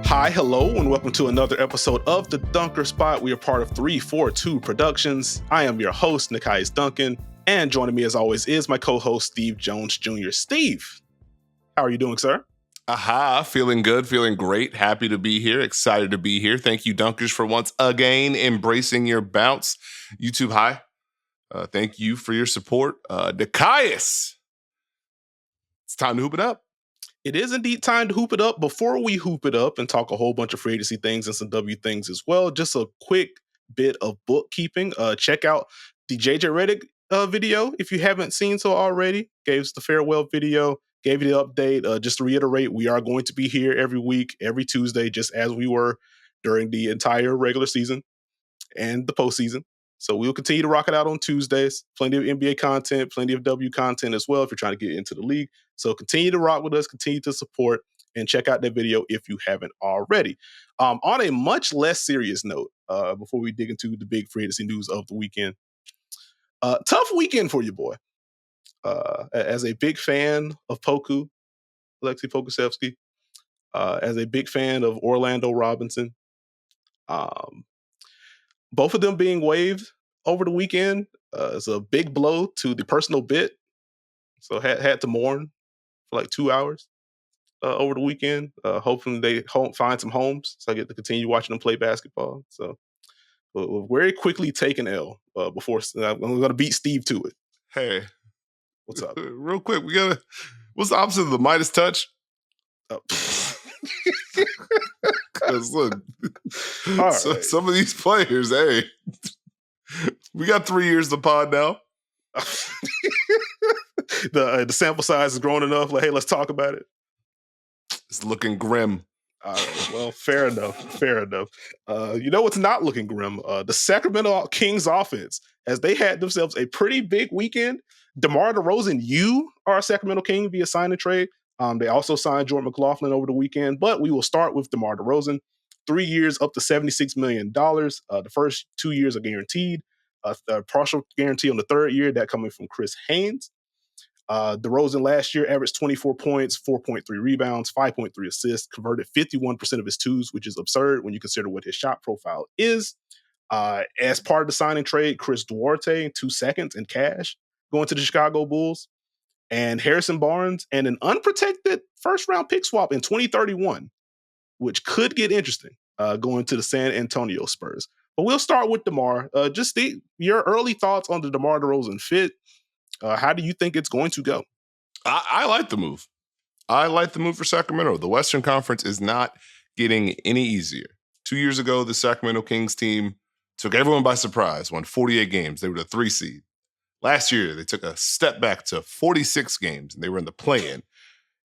Hi, hello, and welcome to another episode of The Dunker Spot. We are part of 342 Productions. I am your host, Nekias Duncan, and joining me as always is my co-host, Steve Jones Jr. Steve, how are you doing, sir? Aha, feeling good, feeling great, happy to be here, excited to be here. Thank you, Dunkers, for once again embracing your bounce. YouTube, hi. Thank you for your support. Nekias, it's time to hoop it up. It is indeed time to hoop it up. Before we hoop it up and talk a whole bunch of free agency things and some W things as well, just a quick bit of bookkeeping. Check out the JJ Redick video if you haven't seen so already. Gave us the farewell video, gave you the update. Just to reiterate, we are going to be here every week, every Tuesday, just as we were during the entire regular season and the postseason. So we'll continue to rock it out on Tuesdays. Plenty of NBA content, plenty of W content as well if you're trying to get into the league. So continue to rock with us, continue to support, and check out that video if you haven't already. On a much less serious note, before we dig into the big free agency news of the weekend, tough weekend for you, boy. As a big fan of Poku, Alexei Pokusevsky, as a big fan of Orlando Robinson, both of them being waived over the weekend is a big blow to the personal bit. So had to mourn for like 2 hours over the weekend. Hoping they find some homes so I get to continue watching them play basketball. So we'll very quickly take an L before I'm going to beat Steve to it. Hey. What's up? Real quick, what's the opposite of the Midas touch? Because look, right. Some of these players, hey, we got 3 years to pod now. The sample size is growing enough. Like, hey, let's talk about it. It's looking grim. All right, well, fair enough. You know what's not looking grim? The Sacramento Kings offense, as they had themselves a pretty big weekend. DeMar DeRozan, you are a Sacramento King via sign and trade. They also signed Jordan McLaughlin over the weekend, but we will start with DeMar DeRozan. 3 years, up to $76 million. The first 2 years are guaranteed. A partial guarantee on the third year, that coming from Chris Haynes. DeRozan last year averaged 24 points, 4.3 rebounds, 5.3 assists, converted 51% of his twos, which is absurd when you consider what his shot profile is. As part of the signing trade, Chris Duarte, 2 seconds in cash, going to the Chicago Bulls. And Harrison Barnes and an unprotected first-round pick swap in 2031, which could get interesting going to the San Antonio Spurs. But we'll start with DeMar. Just your early thoughts on the DeMar DeRozan fit. How do you think it's going to go? I like the move. I like the move for Sacramento. The Western Conference is not getting any easier. 2 years ago, the Sacramento Kings team took everyone by surprise, won 48 games. They were the 3 seed. Last year, they took a step back to 46 games, and they were in the play-in.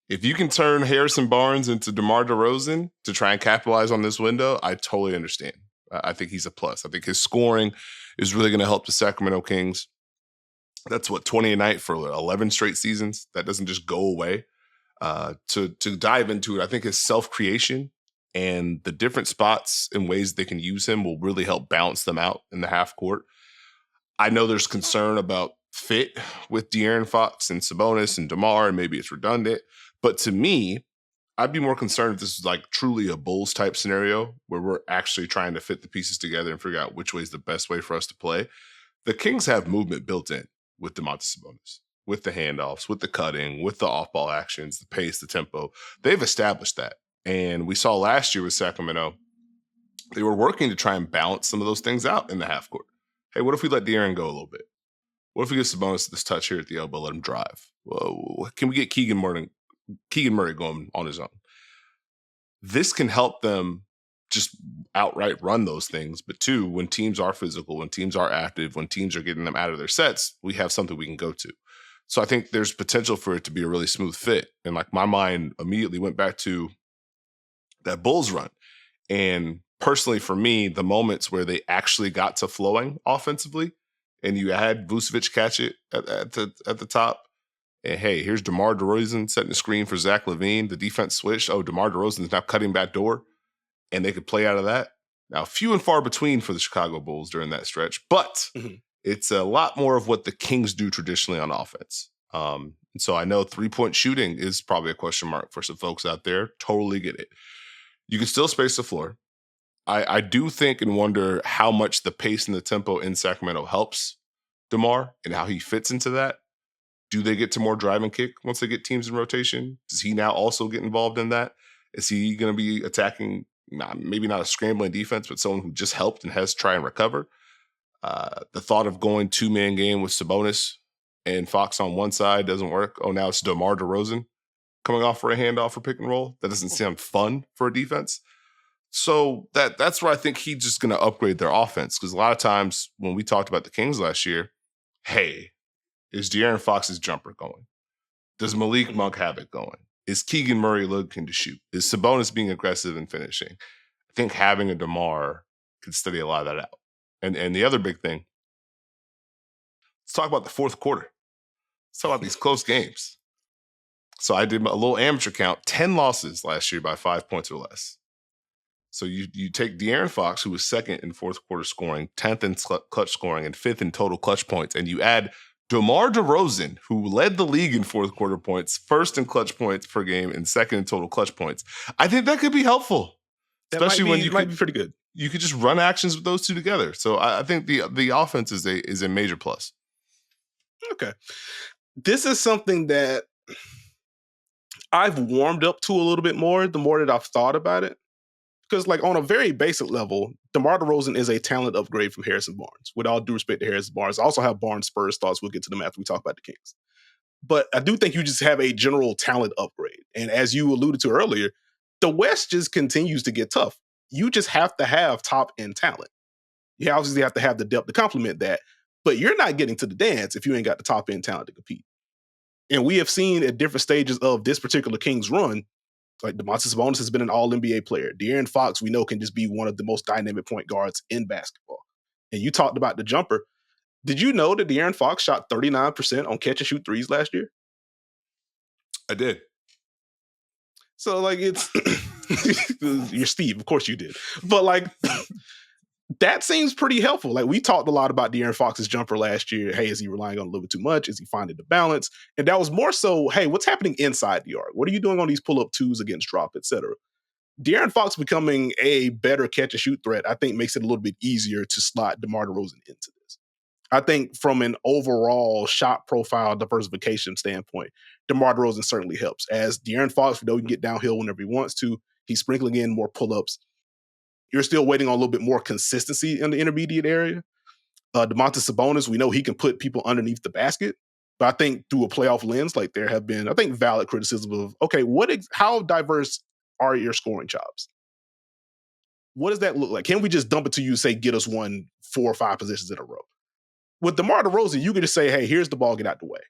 If you can turn Harrison Barnes into DeMar DeRozan to try and capitalize on this window, I totally understand. I think he's a plus. I think his scoring is really going to help the Sacramento Kings. That's 20 a night for 11 straight seasons. That doesn't just go away. To dive into it, I think his self-creation and the different spots and ways they can use him will really help balance them out in the half court. I know there's concern about fit with De'Aaron Fox and Sabonis and DeMar, and maybe it's redundant. But to me, I'd be more concerned if this is like truly a Bulls type scenario where we're actually trying to fit the pieces together and figure out which way is the best way for us to play. The Kings have movement built in with Domantas Sabonis, with the handoffs, with the cutting, with the off-ball actions, the pace, the tempo. They've established that. And we saw last year with Sacramento, they were working to try and balance some of those things out in the half court. Hey, what if we let De'Aaron go a little bit? What if we give Sabonis this touch here at the elbow, let him drive? Well, can we get Keegan Murray going on his own? This can help them just outright run those things. But two, when teams are physical, when teams are active, when teams are getting them out of their sets, we have something we can go to. So I think there's potential for it to be a really smooth fit. And like my mind immediately went back to that Bulls run. And personally, for me, the moments where they actually got to flowing offensively, and you had Vucevic catch it at the top, and hey, here's DeMar DeRozan setting the screen for Zach LaVine. The defense switched. Oh, DeMar DeRozan's now cutting back door, and they could play out of that. Now, few and far between for the Chicago Bulls during that stretch, but it's a lot more of what the Kings do traditionally on offense. And so I know 3-point shooting is probably a question mark for some folks out there. Totally get it. You can still space the floor. I do think and wonder how much the pace and the tempo in Sacramento helps DeMar and how he fits into that. Do they get to more drive and kick once they get teams in rotation? Does he now also get involved in that? Is he going to be attacking, maybe not a scrambling defense, but someone who just helped and has to try and recover? The thought of going 2-man game with Sabonis and Fox on one side doesn't work. Oh, now it's DeMar DeRozan coming off for a handoff for pick and roll. That doesn't sound fun for a defense. So that's where I think he's just going to upgrade their offense. Because a lot of times when we talked about the Kings last year, hey, is De'Aaron Fox's jumper going? Does Malik Monk have it going? Is Keegan Murray looking to shoot? Is Sabonis being aggressive and finishing? I think having a DeMar could study a lot of that out. And the other big thing, let's talk about the fourth quarter. Let's talk about these close games. So I did a little amateur count, 10 losses last year by 5 points or less. So you take De'Aaron Fox, who was second in fourth quarter scoring, 10th in clutch scoring, and 5th in total clutch points, and you add DeMar DeRozan, who led the league in fourth quarter points, first in clutch points per game, and second in total clutch points. I think that could be helpful, especially when you might be pretty good. You could just run actions with those two together. So I think the offense is a major plus. Okay, this is something that I've warmed up to a little bit more the more that I've thought about it. Because, like, on a very basic level, DeMar DeRozan is a talent upgrade from Harrison Barnes. With all due respect to Harrison Barnes, I also have Barnes Spurs thoughts. We'll get to them after we talk about the Kings. But I do think you just have a general talent upgrade. And as you alluded to earlier, the West just continues to get tough. You just have to have top-end talent. You obviously have to have the depth to complement that. But you're not getting to the dance if you ain't got the top-end talent to compete. And we have seen at different stages of this particular Kings run, like Domantas Sabonis has been an all-NBA player. De'Aaron Fox, we know, can just be one of the most dynamic point guards in basketball. And you talked about the jumper. Did you know that De'Aaron Fox shot 39% on catch-and-shoot threes last year? I did. So, like, it's... You're Steve. Of course you did. But, like... That seems pretty helpful. Like, we talked a lot about De'Aaron Fox's jumper last year. Hey, is he relying on a little bit too much? Is he finding the balance? And that was more so, hey, what's happening inside the arc? What are you doing on these pull-up twos against drop, et cetera? De'Aaron Fox becoming a better catch-and-shoot threat, I think, makes it a little bit easier to slot DeMar DeRozan into this. I think from an overall shot profile diversification standpoint, DeMar DeRozan certainly helps. As De'Aaron Fox, we know he can get downhill whenever he wants to. He's sprinkling in more pull-ups. You're still waiting on a little bit more consistency in the intermediate area. Domantas Sabonis, we know he can put people underneath the basket. But I think through a playoff lens, like, there have been, I think, valid criticism of, okay, how diverse are your scoring chops? What does that look like? Can we just dump it to you, say, get us 4 or 5 positions in a row? With DeMar DeRozan, you can just say, hey, here's the ball, get out the way.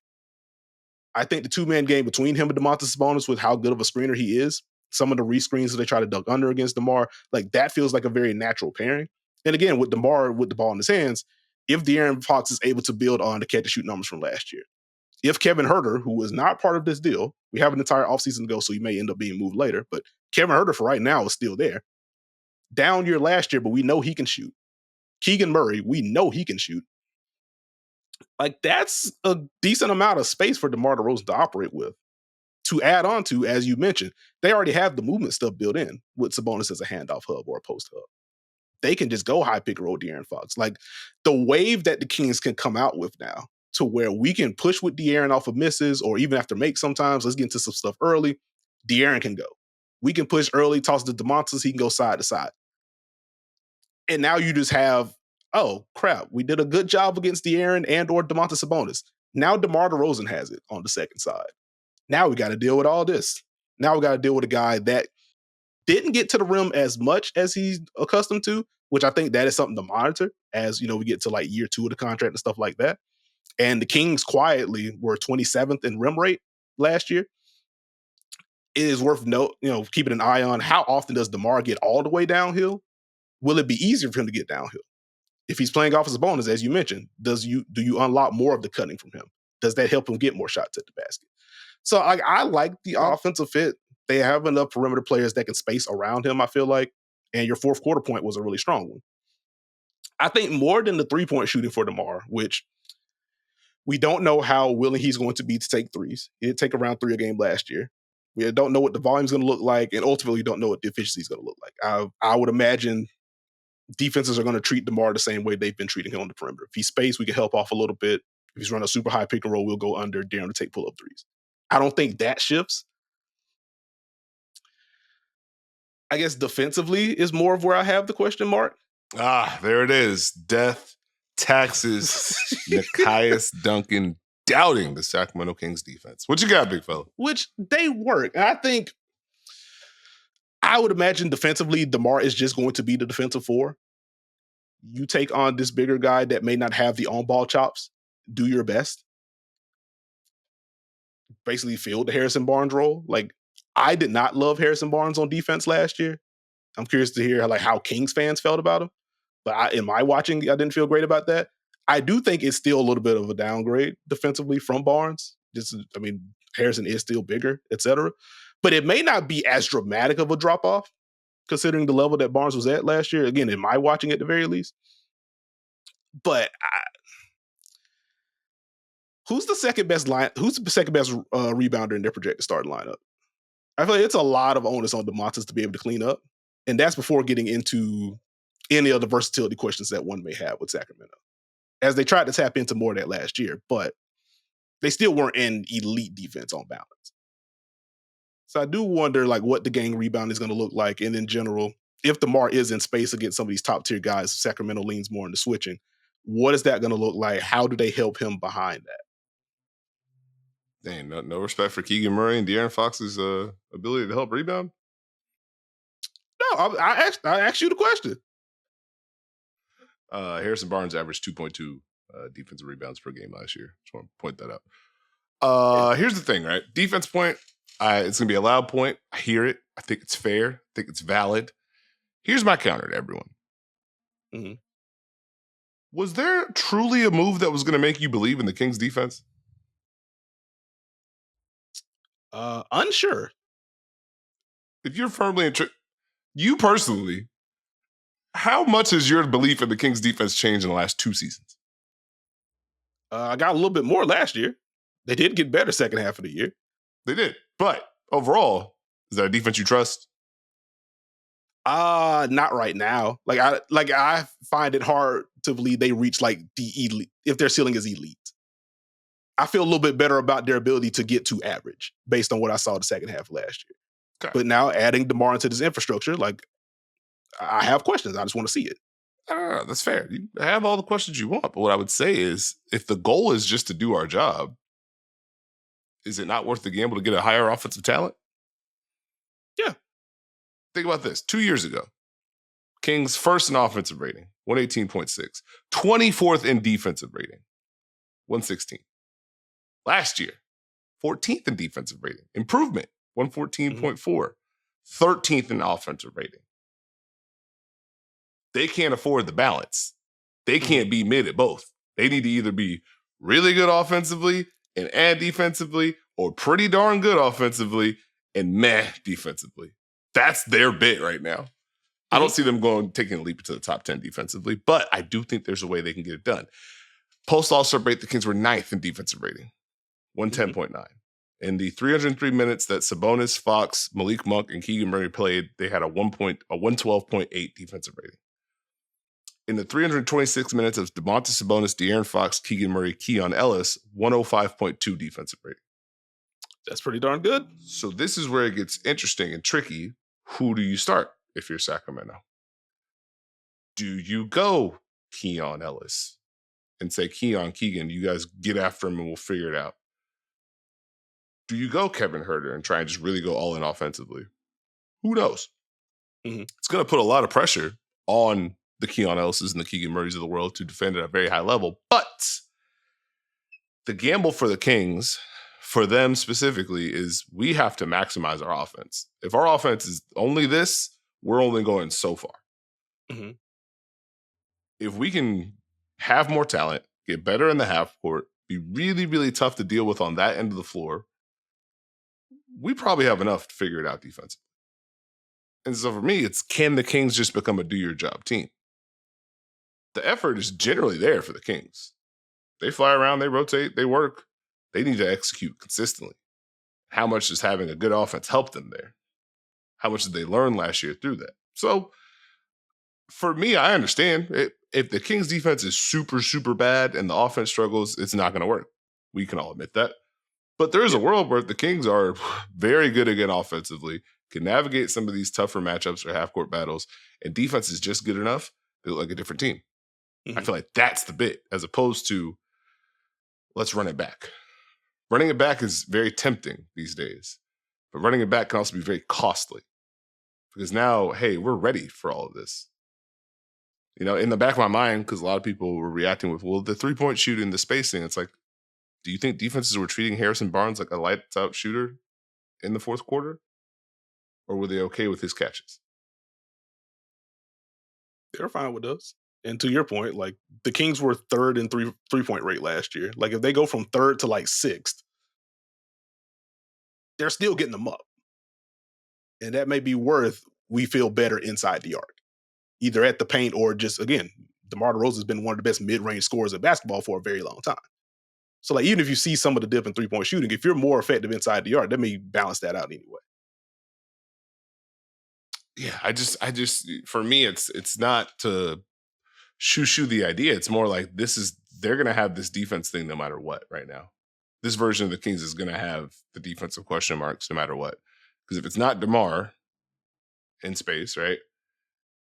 I think the two-man game between him and Domantas Sabonis, with how good of a screener he is, some of the rescreens that they try to dunk under against DeMar, like, that feels like a very natural pairing. And again, with DeMar with the ball in his hands, if De'Aaron Fox is able to build on the catch-and-shoot numbers from last year, if Kevin Huerter, who was not part of this deal, we have an entire offseason to go, so he may end up being moved later, but Kevin Huerter for right now is still there. Down year last year, but we know he can shoot. Keegan Murray, we know he can shoot. Like, that's a decent amount of space for DeMar DeRozan to operate with. To add on to, as you mentioned, they already have the movement stuff built in with Sabonis as a handoff hub or a post hub. They can just go high pick and roll De'Aaron Fox. Like, the wave that the Kings can come out with now, to where we can push with De'Aaron off of misses, or even after make sometimes, let's get into some stuff early, De'Aaron can go. We can push early, toss to Domantas, he can go side to side. And now you just have, oh, crap, we did a good job against De'Aaron and or Domantas Sabonis. Now DeMar DeRozan has it on the second side. Now we got to deal with all this. Now we got to deal with a guy that didn't get to the rim as much as he's accustomed to, which I think that is something to monitor as, we get to like year 2 of the contract and stuff like that. And the Kings quietly were 27th in rim rate last year. It is worth keeping an eye on how often does DeMar get all the way downhill? Will it be easier for him to get downhill? If he's playing off his bonus, as you mentioned, do you unlock more of the cutting from him? Does that help him get more shots at the basket? So I like the offensive fit. They have enough perimeter players that can space around him, I feel like. And your fourth quarter point was a really strong one. I think more than the three-point shooting for DeMar, which we don't know how willing he's going to be to take threes. He did take around 3 a game last year. We don't know what the volume's going to look like, and ultimately don't know what the efficiency is going to look like. I would imagine defenses are going to treat DeMar the same way they've been treating him on the perimeter. If he's spaced, we can help off a little bit. If he's running a super high pick and roll, we'll go under, dare him to take pull-up threes. I don't think that shifts. I guess defensively is more of where I have the question mark. There it is. Death, taxes, Nekias, Duncan doubting the Sacramento Kings defense. What you got, big fella? Which they work. I think I would imagine defensively, DeMar is just going to be the defensive four. You take on this bigger guy that may not have the on-ball chops. Do your best. Basically fill the Harrison Barnes role. Like, I did not love Harrison Barnes on defense last year. I'm curious to hear how Kings fans felt about him. But in my watching, I didn't feel great about that. I do think it's still a little bit of a downgrade defensively from Barnes. Harrison is still bigger, etc. But it may not be as dramatic of a drop-off considering the level that Barnes was at last year. Again, in my watching at the very least. But who's the second best rebounder in their projected starting lineup? I feel like it's a lot of onus on DeMontis to be able to clean up. And that's before getting into any of the versatility questions that one may have with Sacramento. As they tried to tap into more of that last year, but they still weren't in elite defense on balance. So I do wonder what the gang rebound is going to look like. And in general, if DeMar is in space against some of these top tier guys, Sacramento leans more into switching. What is that going to look like? How do they help him behind that? Dang, no respect for Keegan Murray and De'Aaron Fox's ability to help rebound? No, I asked you the question. Harrison Barnes averaged 2.2 defensive rebounds per game last year. Just want to point that out. Here's the thing, right? Defense point, it's going to be a loud point. I hear it. I think it's fair. I think it's valid. Here's my counter to everyone. Mm-hmm. Was there truly a move that was going to make you believe in the Kings defense? Unsure. If you're firmly you personally, how much has your belief in the Kings defense changed in the last 2 seasons? I got a little bit more last year. They did get better second half of the year. They did. But overall, is that a defense you trust? Not right now. I find it hard to believe they reach the elite if their ceiling is elite. I feel a little bit better about their ability to get to average based on what I saw the second half of last year. Okay. But now adding DeMar into this infrastructure, I have questions. I just want to see it. That's fair. You have all the questions you want. But what I would say is, if the goal is just to do our job, is it not worth the gamble to get a higher offensive talent? Yeah. Think about this. 2 years ago, Kings first in offensive rating, 118.6. 24th in defensive rating, 116. Last year, 14th in defensive rating. Improvement, 114.4. 13th in offensive rating. They can't afford the balance. They can't be mid at both. They need to either be really good offensively and add defensively, or pretty darn good offensively and meh defensively. That's their bit right now. I don't see them taking a leap into the top 10 defensively, but I do think there's a way they can get it done. Post All-Star break, the Kings were 9th in defensive rating, 110.9. In the 303 minutes that Sabonis, Fox, Malik Monk, and Keegan Murray played, they had a 112.8 defensive rating. In the 326 minutes of Domantas Sabonis, De'Aaron Fox, Keegan Murray, Keon Ellis, 105.2 defensive rating. That's pretty darn good. So this is where it gets interesting and tricky. Who do you start if you're Sacramento? Do you go Keon Ellis and say, Keegan, you guys get after him and we'll figure it out? Do you go Kevin Huerter and try and just really go all in offensively? Who knows? Mm-hmm. It's going to put a lot of pressure on the Keon Ellis's and the Keegan Murrays of the world to defend at a very high level. But the gamble for the Kings, for them specifically, is we have to maximize our offense. If our offense is only this, we're only going so far. Mm-hmm. If we can have more talent, get better in the half court, be really, really tough to deal with on that end of the floor, we probably have enough to figure it out defensively. And so for me, it's, can the Kings just become a do-your-job team? The effort is generally there for the Kings. They fly around, they rotate, they work. They need to execute consistently. how much does having a good offense help them there? How much did they learn last year through that? So for me, I understand if the Kings defense is super, super bad and the offense struggles, it's not going to work. We can all admit that. But there is a world where the Kings are very good again offensively, can navigate some of these tougher matchups or half-court battles, and defense is just good enough to look like a different team. Mm-hmm. I feel like that's the bit, as opposed to let's run it back. Running it back is very tempting these days, but running it back can also be very costly because now, hey, we're ready for all of this. You know, in the back of my mind, because a lot of people were reacting with, well, the three-point shooting, the spacing, it's like, do you think defenses were treating Harrison Barnes like a lights-out shooter in the fourth quarter? Or were they okay with his catches? They're fine with us. And to your point, like, the Kings were third in three-point rate last year. Like, if they go from third to, like, sixth, they're still getting them up. And that may be worth we feel better inside the arc, either at the paint or just, again, DeMar DeRozan has been one of the best mid-range scorers of basketball for a very long time. So, like, even if you see some of the dip in three-point shooting, if you're more effective inside the arc, that may balance that out anyway. Yeah, I just, for me, it's not to shoo the idea. It's more like they're going to have this defense thing no matter what right now. This version of the Kings is going to have the defensive question marks no matter what. Because if it's not DeMar in space, right?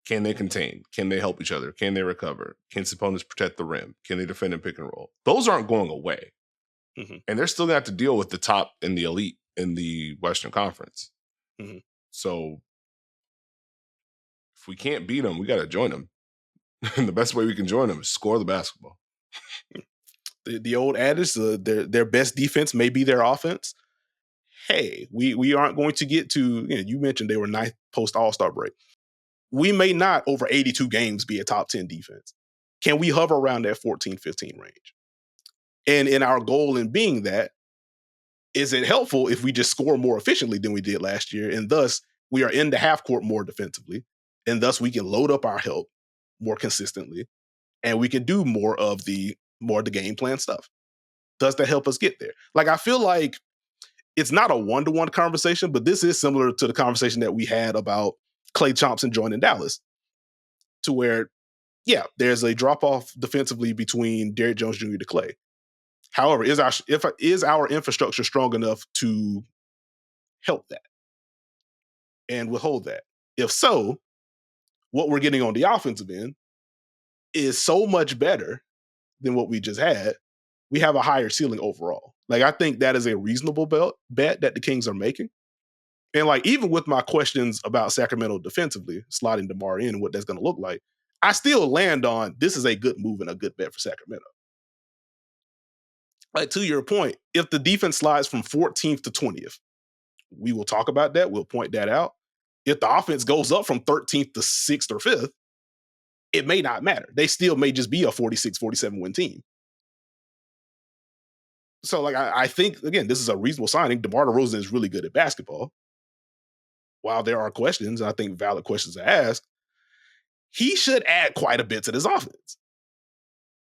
Can they contain? Can they help each other? Can they recover? Can opponents protect the rim? Can they defend and pick and roll? Those aren't going away. Mm-hmm. And they're still going to have to deal with the top and the elite in the Western Conference. Mm-hmm. So if we can't beat them, we got to join them. And the best way we can join them is score the basketball. The old adage, their best defense may be their offense. Hey, we aren't going to get to, you mentioned they were ninth post All-Star break. We may not, over 82 games, be a top 10 defense. Can we hover around that 14-15 range? And in our goal in being that, is it helpful if we just score more efficiently than we did last year? And thus, we are in the half court more defensively. And thus, we can load up our help more consistently. And we can do more of the game plan stuff. Does that help us get there? Like, I feel like it's not a one-to-one conversation, but this is similar to the conversation that we had about Klay Thompson joining Dallas, to where, yeah, there's a drop-off defensively between Derrick Jones Jr. to Klay. However, is our infrastructure strong enough to help that and withhold that? If so, what we're getting on the offensive end is so much better than what we just had. We have a higher ceiling overall. Like, I think that is a reasonable bet that the Kings are making. And, like, even with my questions about Sacramento defensively, sliding DeMar in and what that's going to look like, I still land on this is a good move and a good bet for Sacramento. Like, to your point, if the defense slides from 14th to 20th, we will talk about that. We'll point that out. If the offense goes up from 13th to 6th or 5th, it may not matter. They still may just be a 46, 47 win team. So, like, I think, again, this is a reasonable signing. DeMar DeRozan is really good at basketball. While there are questions, and I think valid questions to ask, he should add quite a bit to this offense.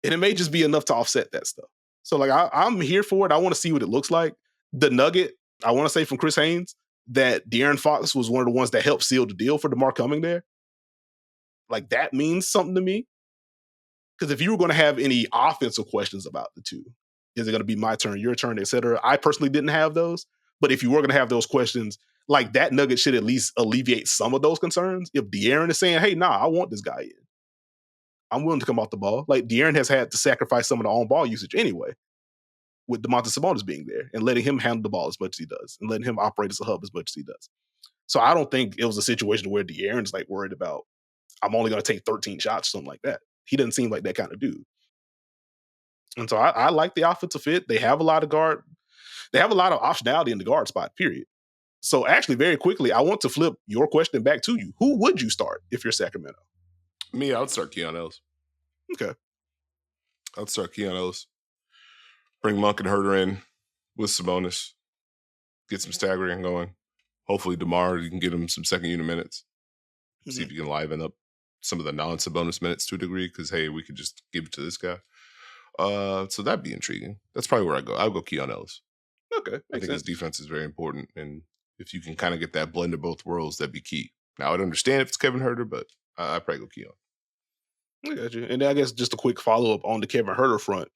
And it may just be enough to offset that stuff. So, like, I'm here for it. I want to see what it looks like. The nugget, I want to say from Chris Haynes, that De'Aaron Fox was one of the ones that helped seal the deal for DeMar coming there. Like, that means something to me. Because if you were going to have any offensive questions about the two, is it going to be my turn, your turn, et cetera? I personally didn't have those. But if you were going to have those questions, like, that nugget should at least alleviate some of those concerns. If De'Aaron is saying, hey, I want this guy in. I'm willing to come off the ball. Like, De'Aaron has had to sacrifice some of the on-ball usage anyway, with Domantas Sabonis being there and letting him handle the ball as much as he does and letting him operate as a hub as much as he does. So I don't think it was a situation where De'Aaron's, like, worried about, I'm only going to take 13 shots or something like that. He doesn't seem like that kind of dude. And so I like the offensive fit. They have a lot of optionality in the guard spot, period. So actually, very quickly, I want to flip your question back to you. Who would you start if you're Sacramento? Me, I would start Keon Ellis. Okay. I would start Keon Ellis. Bring Monk and Herter in with Sabonis. Get some staggering going. Hopefully DeMar, you can get him some second unit minutes. Mm-hmm. See if you can liven up some of the non-Sabonis minutes to a degree, because, hey, we could just give it to this guy. So that'd be intriguing. That's probably where I go. I'll go Keon Ellis. Okay, I think his defense is very important. And if you can kind of get that blend of both worlds, that'd be key. Now, I'd understand if it's Kevin Huerter, but I'd probably go Keon. I got you. And I guess just a quick follow-up on the Kevin Huerter front.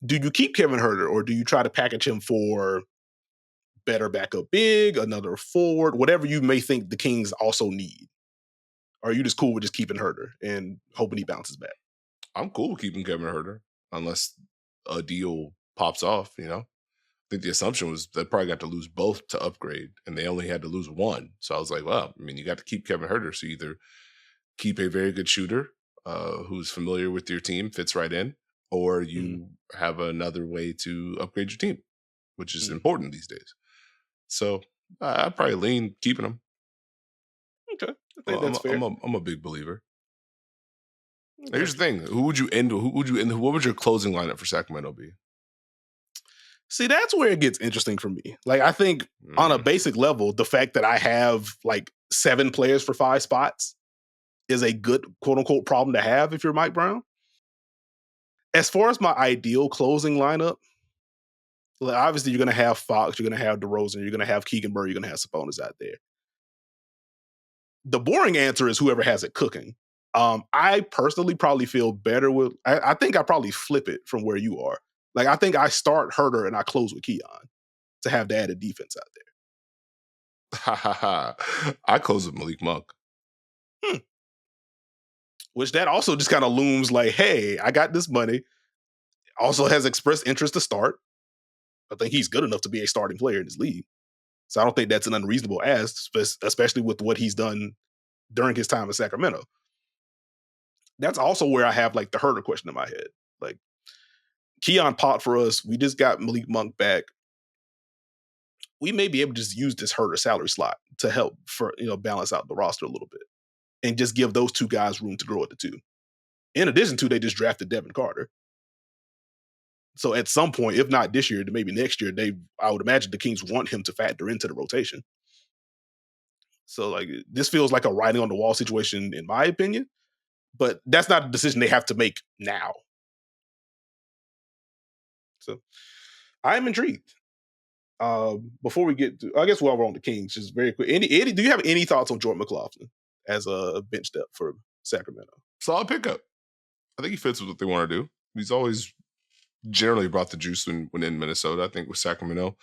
Do you keep Kevin Huerter or do you try to package him for better backup big, another forward, whatever you may think the Kings also need? Or are you just cool with just keeping Huerter and hoping he bounces back? I'm cool with keeping Kevin Huerter unless a deal pops off, you know? I think the assumption was they probably got to lose both to upgrade, and they only had to lose one. So I was like, well, I mean, you got to keep Kevin Huerter. So either keep a very good shooter who's familiar with your team, fits right in, or you have another way to upgrade your team, which is important these days. So I'd probably lean keeping him. Okay. I think that's fair. I'm a big believer. Okay. Here's the thing. What would your closing lineup for Sacramento be? See, that's where it gets interesting for me. Like, I think on a basic level, the fact that I have like 7 players for 5 spots is a good quote unquote problem to have if you're Mike Brown. As far as my ideal closing lineup, like, obviously you're going to have Fox, you're going to have DeRozan, you're going to have Keegan Murray, you're going to have Sabonis out there. The boring answer is whoever has it cooking. I personally probably feel better with, I think I probably flip it from where you are. Like, I think I start Huerter and I close with Keon to have the added defense out there. I close with Malik Monk. Which that also just kind of looms like, hey, I got this money. Also has expressed interest to start. I think he's good enough to be a starting player in this league. So I don't think that's an unreasonable ask, especially with what he's done during his time in Sacramento. That's also where I have like the Huerter question in my head. Like, Keon popped for us. We just got Malik Monk back. We may be able to just use this Huerter salary slot to help for, balance out the roster a little bit and just give those 2 guys room to grow at the 2. In addition to, they just drafted Devin Carter. So at some point, if not this year, maybe next year, I would imagine the Kings want him to factor into the rotation. So like, this feels like a writing on the wall situation in my opinion, but that's not a decision they have to make now. So I'm intrigued. Before we get to, I guess while we're on the Kings, just very quick, Eddie, do you have any thoughts on Jordan McLaughlin as a bench depth for Sacramento? Solid pickup. I think he fits with what they want to do. He's always generally brought the juice when in Minnesota. I think with Sacramento, a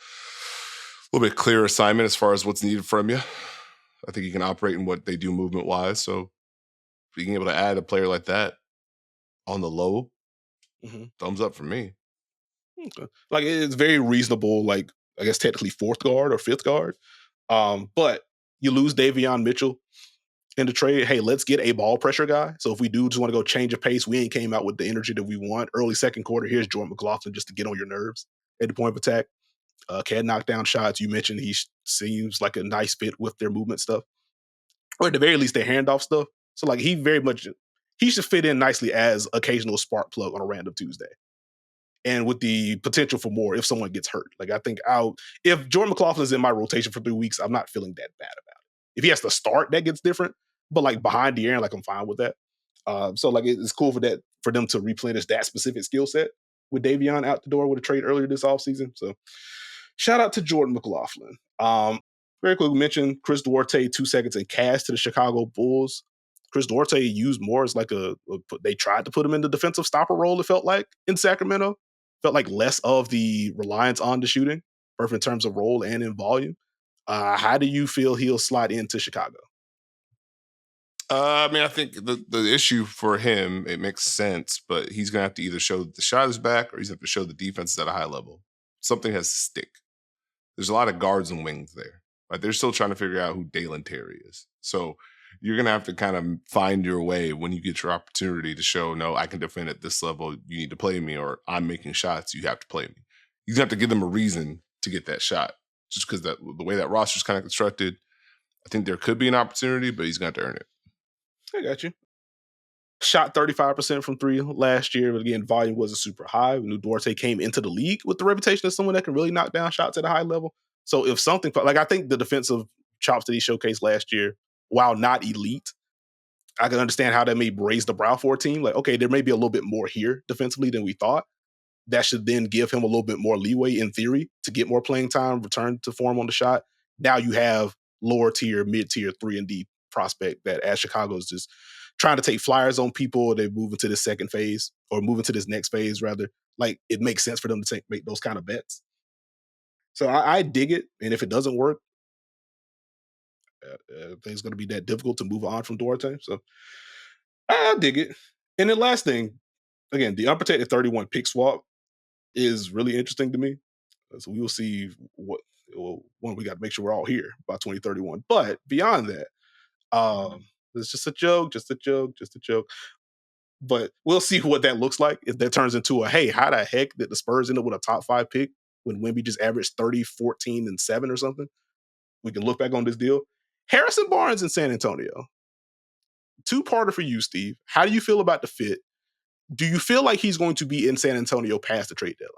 little bit clearer assignment as far as what's needed from you. I think he can operate in what they do movement-wise. So being able to add a player like that on the low, thumbs up for me. Okay. Like, it's very reasonable, like, I guess technically 4th guard or 5th guard. But you lose Davion Mitchell in the trade. Hey, let's get a ball pressure guy. So if we do just want to go change of pace, we ain't came out with the energy that we want. Early second quarter, here's Jordan McLaughlin just to get on your nerves at the point of attack. Can knock down shots. You mentioned he seems like a nice fit with their movement stuff. Or at the very least, their handoff stuff. So like, he should fit in nicely as occasional spark plug on a random Tuesday. And with the potential for more if someone gets hurt. Like, I think if Jordan McLaughlin is in my rotation for 3 weeks, I'm not feeling that bad about it. If he has to start, that gets different. But like, behind the air, like, I'm fine with that. So like, it's cool for them to replenish that specific skill set with Davion out the door with a trade earlier this offseason. So shout out to Jordan McLaughlin. Very quickly mentioned Chris Duarte 2 seconds in cash to the Chicago Bulls. Chris Duarte used more as like they tried to put him in the defensive stopper role, it felt like, in Sacramento. Felt like less of the reliance on the shooting, both in terms of role and in volume. How do you feel he'll slide into Chicago? I mean, I think the issue for him, it makes sense, but he's going to have to either show that the shot is back or he's going to have to show the defense is at a high level. Something has to stick. There's a lot of guards and wings there. Right? They're still trying to figure out who Dalen Terry is. So you're going to have to kind of find your way when you get your opportunity to show, no, I can defend at this level. You need to play me, or I'm making shots. You have to play me. You have to give them a reason to get that shot. Just because the way that roster's kind of constructed, I think there could be an opportunity, but he's going to have to earn it. I got you. Shot 35% from 3 last year, but again, volume wasn't super high. We knew Duarte came into the league with the reputation of someone that can really knock down shots at a high level. So if something, like, I think the defensive chops that he showcased last year, while not elite, I can understand how that may raise the brow for a team. Like, okay, there may be a little bit more here defensively than we thought. that should then give him a little bit more leeway in theory to get more playing time, return to form on the shot. Now you have lower tier, mid tier 3-and-D prospect that as Chicago is just trying to take flyers on people. They move into this second phase or move into this next phase rather. Like it makes sense for them to make those kind of bets. So I dig it. And if it doesn't work, I think it's going to be that difficult to move on from Duarte. So I dig it. And then last thing, again, the unprotected 31 pick swap is really interesting to me. So we will see one, we got to make sure we're all here by 2031. But beyond that, it's just a joke. But we'll see what that looks like if that turns into hey, how the heck did the Spurs end up with a top 5 pick when Wemby just averaged 30, 14, and 7 or something? We can look back on this deal. Harrison Barnes in San Antonio. Two-parter for you, Steve. How do you feel about the fit? Do you feel like he's going to be in San Antonio past the trade deadline?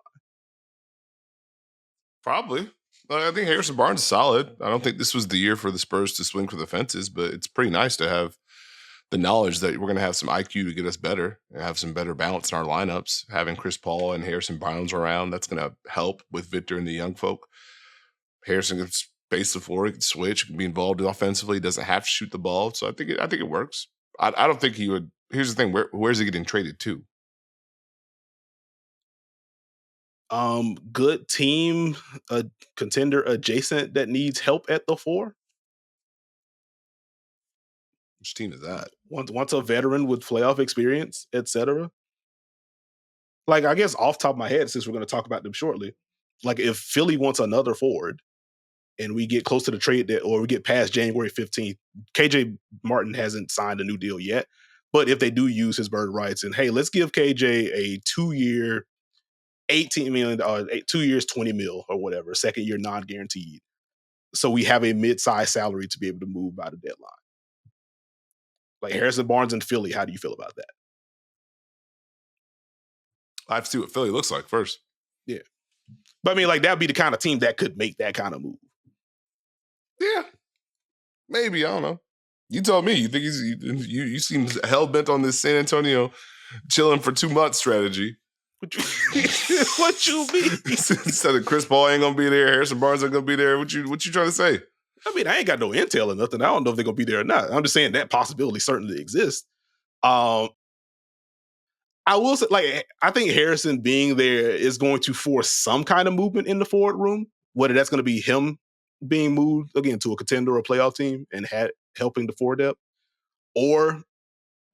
Probably. I think Harrison Barnes is solid. I don't think this was the year for the Spurs to swing for the fences, but it's pretty nice to have the knowledge that we're going to have some IQ to get us better and have some better balance in our lineups. Having Chris Paul and Harrison Barnes around, that's going to help with Victor and the young folk. Harrison can space the floor, he can switch, can be involved offensively, doesn't have to shoot the ball. So I think it works. I don't think he would. Here's the thing: where's he getting traded to? Good team, a contender adjacent that needs help at the 4. Which team is that? Wants a veteran with playoff experience, etc. Like, I guess off the top of my head, since we're going to talk about them shortly, like if Philly wants another forward and we get close to the trade or we get past January 15th, KJ Martin hasn't signed a new deal yet. But if they do use his bird rights and hey, let's give KJ a 2-year, $18 million, 2 years, $20 million or whatever, second year non-guaranteed. So we have a mid-sized salary to be able to move by the deadline. Like Harrison Barnes in Philly, how do you feel about that? I have to see what Philly looks like first. Yeah. But I mean, like that'd be the kind of team that could make that kind of move. Yeah. Maybe, I don't know. You told me. You think you seem hell-bent on this San Antonio chilling for 2 months strategy. What you mean? Instead of Chris Paul ain't gonna be there, Harrison Barnes ain't gonna be there. What you trying to say? I mean, I ain't got no intel or nothing. I don't know if they're gonna be there or not. I'm just saying that possibility certainly exists. I will say, like, I think Harrison being there is going to force some kind of movement in the forward room. Whether that's going to be him being moved again to a contender or a playoff team and helping the forward depth, or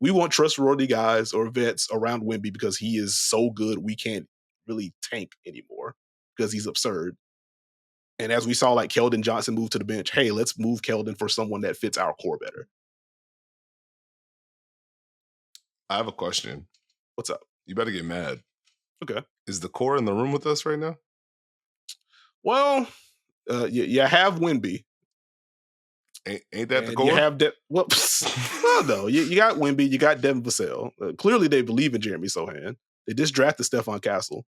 we want trustworthy guys or vets around Wemby because he is so good we can't really tank anymore because he's absurd. And as we saw, like Keldon Johnson move to the bench, hey, let's move Keldon for someone that fits our core better. I have a question. What's up? You better get mad. Okay. Is the core in the room with us right now? Well, you have Wemby. Ain't that the core? You have well, no. You got Wemby. You got Devin Vassell. Clearly, they believe in Jeremy Sohan. They just drafted Stephon Castle.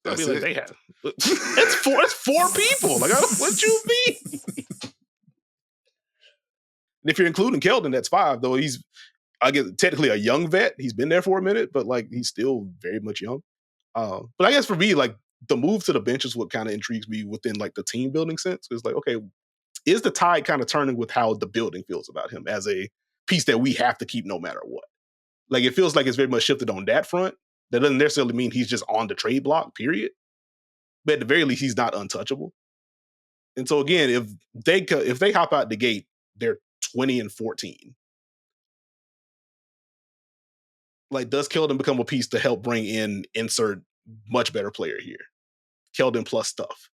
That's like it. they have. It's 4 people. Like, I don't, what you mean? And if you're including Keldon, that's 5. Though he's, I guess, technically a young vet. He's been there for a minute, but like he's still very much young. But I guess for me, like the move to the bench is what kind of intrigues me within like the team building sense. It's like, okay, is the tide kind of turning with how the building feels about him as a piece that we have to keep no matter what? Like it feels like it's very much shifted on that front. That doesn't necessarily mean he's just on the trade block, period. But at the very least, he's not untouchable. And so again, if they hop out the gate, they're 20-14. Like, does Keldon become a piece to help bring in insert much better player here? Keldon plus stuff.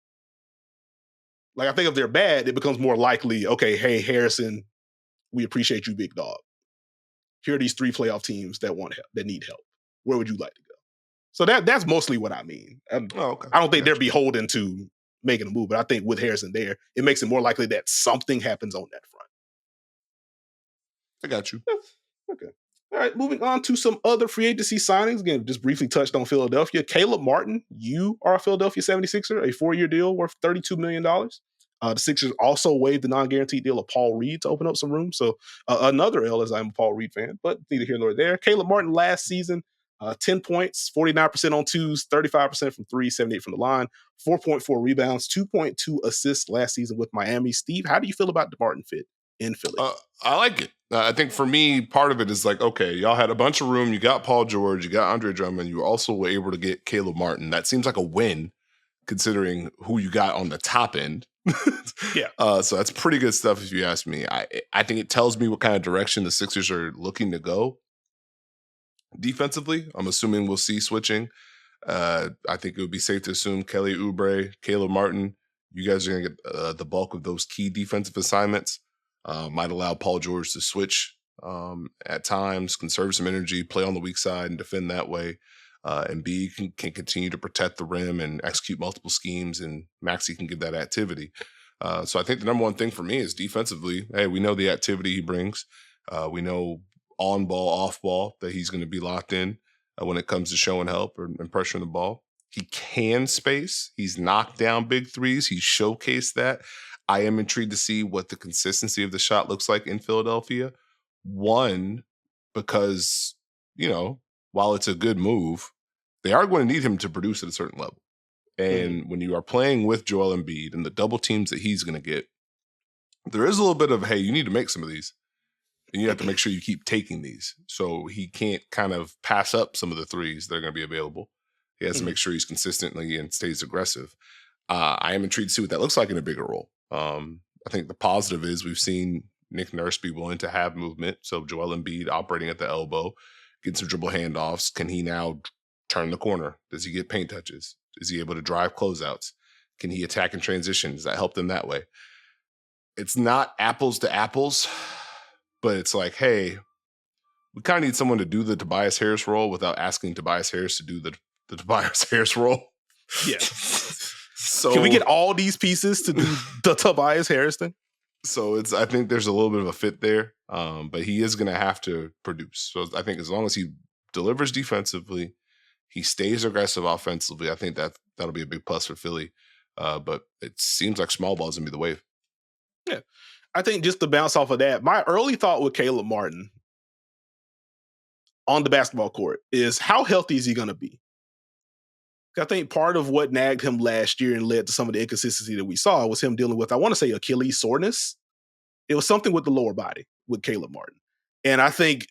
Like, I think if they're bad, it becomes more likely, okay, hey, Harrison, we appreciate you, big dog. Here are these 3 playoff teams that need help. Where would you like to go? So that's mostly what I mean. Okay. I don't think they're beholden to making a move, but I think with Harrison there, it makes it more likely that something happens on that front. I got you. Okay. All right, moving on to some other free agency signings. Again, just briefly touched on Philadelphia. Caleb Martin, you are a Philadelphia 76er, a 4-year deal worth $32 million. The Sixers also waived the non-guaranteed deal of Paul Reed to open up some room. So another L, as I'm a Paul Reed fan, but neither here nor there. Caleb Martin last season, 10 points, 49% on twos, 35% from three, 78 from the line, 4.4 rebounds, 2.2 assists last season with Miami. Steve, how do you feel about the Martin fit in Philly? I like it. I think for me, part of it is like, okay, y'all had a bunch of room. You got Paul George, you got Andre Drummond. You also were able to get Caleb Martin. That seems like a win considering who you got on the top end. Yeah. So that's pretty good stuff if you ask me. I think it tells me what kind of direction the Sixers are looking to go defensively. I'm assuming we'll see switching. I think it would be safe to assume Kelly Oubre, Caleb Martin, you guys are going to get the bulk of those key defensive assignments. Might allow Paul George to switch at times, conserve some energy, play on the weak side and defend that way. And B can continue to protect the rim and execute multiple schemes, and Maxey can give that activity. So I think the number one thing for me is defensively, hey, we know the activity he brings. We know on ball, off ball that he's going to be locked in when it comes to showing help and pressuring the ball. He can space. He's knocked down big threes. He's showcased that. I am intrigued to see what the consistency of the shot looks like in Philadelphia. One, because, while it's a good move, they are going to need him to produce at a certain level. And when you are playing with Joel Embiid and the double teams that he's going to get, there is a little bit of, hey, you need to make some of these. And you have to make sure you keep taking these. So he can't kind of pass up some of the threes that are going to be available. He has to make sure he's consistently and stays aggressive. I am intrigued to see what that looks like in a bigger role. I think the positive is we've seen Nick Nurse be willing to have movement. So Joel Embiid operating at the elbow, getting some dribble handoffs. Can he now turn the corner? Does he get paint touches? Is he able to drive closeouts? Can he attack in transition? Does that help them that way? It's not apples to apples, but it's like, hey, we kind of need someone to do the Tobias Harris role without asking Tobias Harris to do the Tobias Harris role. Yeah. So can we get all these pieces to do the Tobias Harris thing? So I think there's a little bit of a fit there, but he is going to have to produce. So I think as long as he delivers defensively, he stays aggressive offensively, I think that'll be a big plus for Philly. But it seems like small ball is going to be the wave. Yeah. I think just to bounce off of that, my early thought with Caleb Martin on the basketball court is how healthy is he going to be? I think part of what nagged him last year and led to some of the inconsistency that we saw was him dealing with, I want to say, Achilles soreness. It was something with the lower body with Caleb Martin. And I think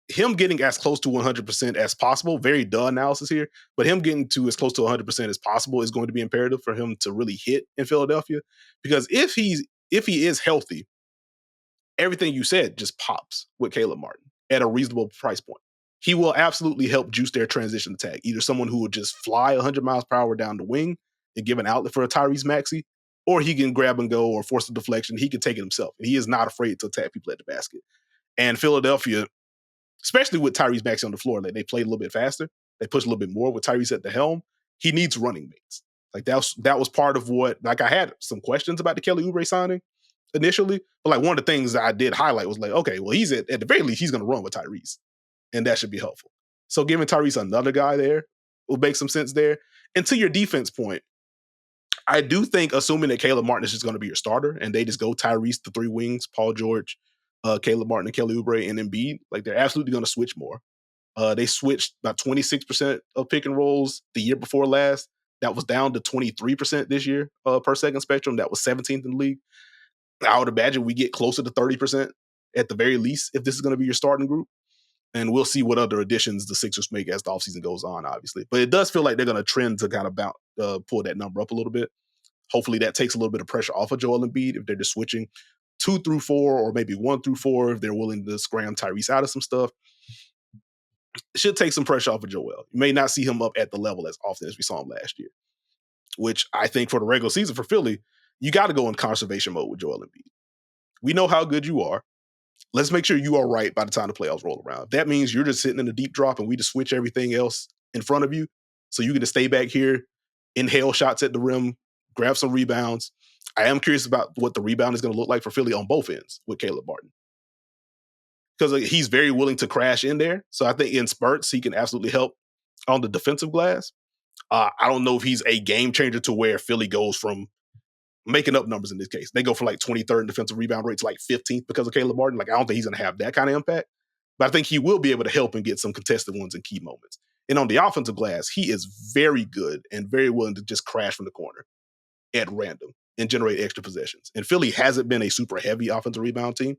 him getting as close to 100% as possible, very duh analysis here, but him getting to as close to 100% as possible is going to be imperative for him to really hit in Philadelphia. Because if he is healthy, everything you said just pops with Caleb Martin at a reasonable price point. He will absolutely help juice their transition attack. Either someone who would just fly 100 miles per hour down the wing and give an outlet for a Tyrese Maxey, or he can grab and go or force a deflection. He can take it himself. And he is not afraid to attack people at the basket. And Philadelphia, especially with Tyrese Maxey on the floor, they play a little bit faster. They push a little bit more with Tyrese at the helm. He needs running mates. Like that was part of what, like I had some questions about the Kelly Oubre signing initially, but like one of the things that I did highlight was like, okay, well, he's at the very least, he's going to run with Tyrese. And that should be helpful. So giving Tyrese another guy there will make some sense there. And to your defense point, I do think assuming that Caleb Martin is just going to be your starter and they just go Tyrese, the three wings, Paul George, Caleb Martin, and Kelly Oubre, and Embiid, like they're absolutely going to switch more. They switched about 26% of pick and rolls the year before last. That was down to 23% this year per second spectrum. That was 17th in the league. I would imagine we get closer to 30% at the very least if this is going to be your starting group. And we'll see what other additions the Sixers make as the offseason goes on, obviously. But it does feel like they're going to trend to kind of pull that number up a little bit. Hopefully that takes a little bit of pressure off of Joel Embiid if they're just switching 2 through 4 or maybe 1 through 4 if they're willing to scram Tyrese out of some stuff. It should take some pressure off of Joel. You may not see him up at the level as often as we saw him last year, which I think for the regular season for Philly, you got to go in conservation mode with Joel Embiid. We know how good you are. Let's make sure you are right by the time the playoffs roll around. That means you're just sitting in the deep drop and we just switch everything else in front of you. So you get to stay back here, inhale shots at the rim, grab some rebounds. I am curious about what the rebound is going to look like for Philly on both ends with Caleb Martin. Because he's very willing to crash in there. So I think in spurts, he can absolutely help on the defensive glass. I don't know if he's a game changer to where Philly goes from making up numbers in this case. They go from like 23rd in defensive rebound rate to like 15th because of Caleb Martin. Like, I don't think he's going to have that kind of impact, but I think he will be able to help and get some contested ones in key moments. And on the offensive glass, he is very good and very willing to just crash from the corner at random and generate extra possessions. And Philly hasn't been a super heavy offensive rebound team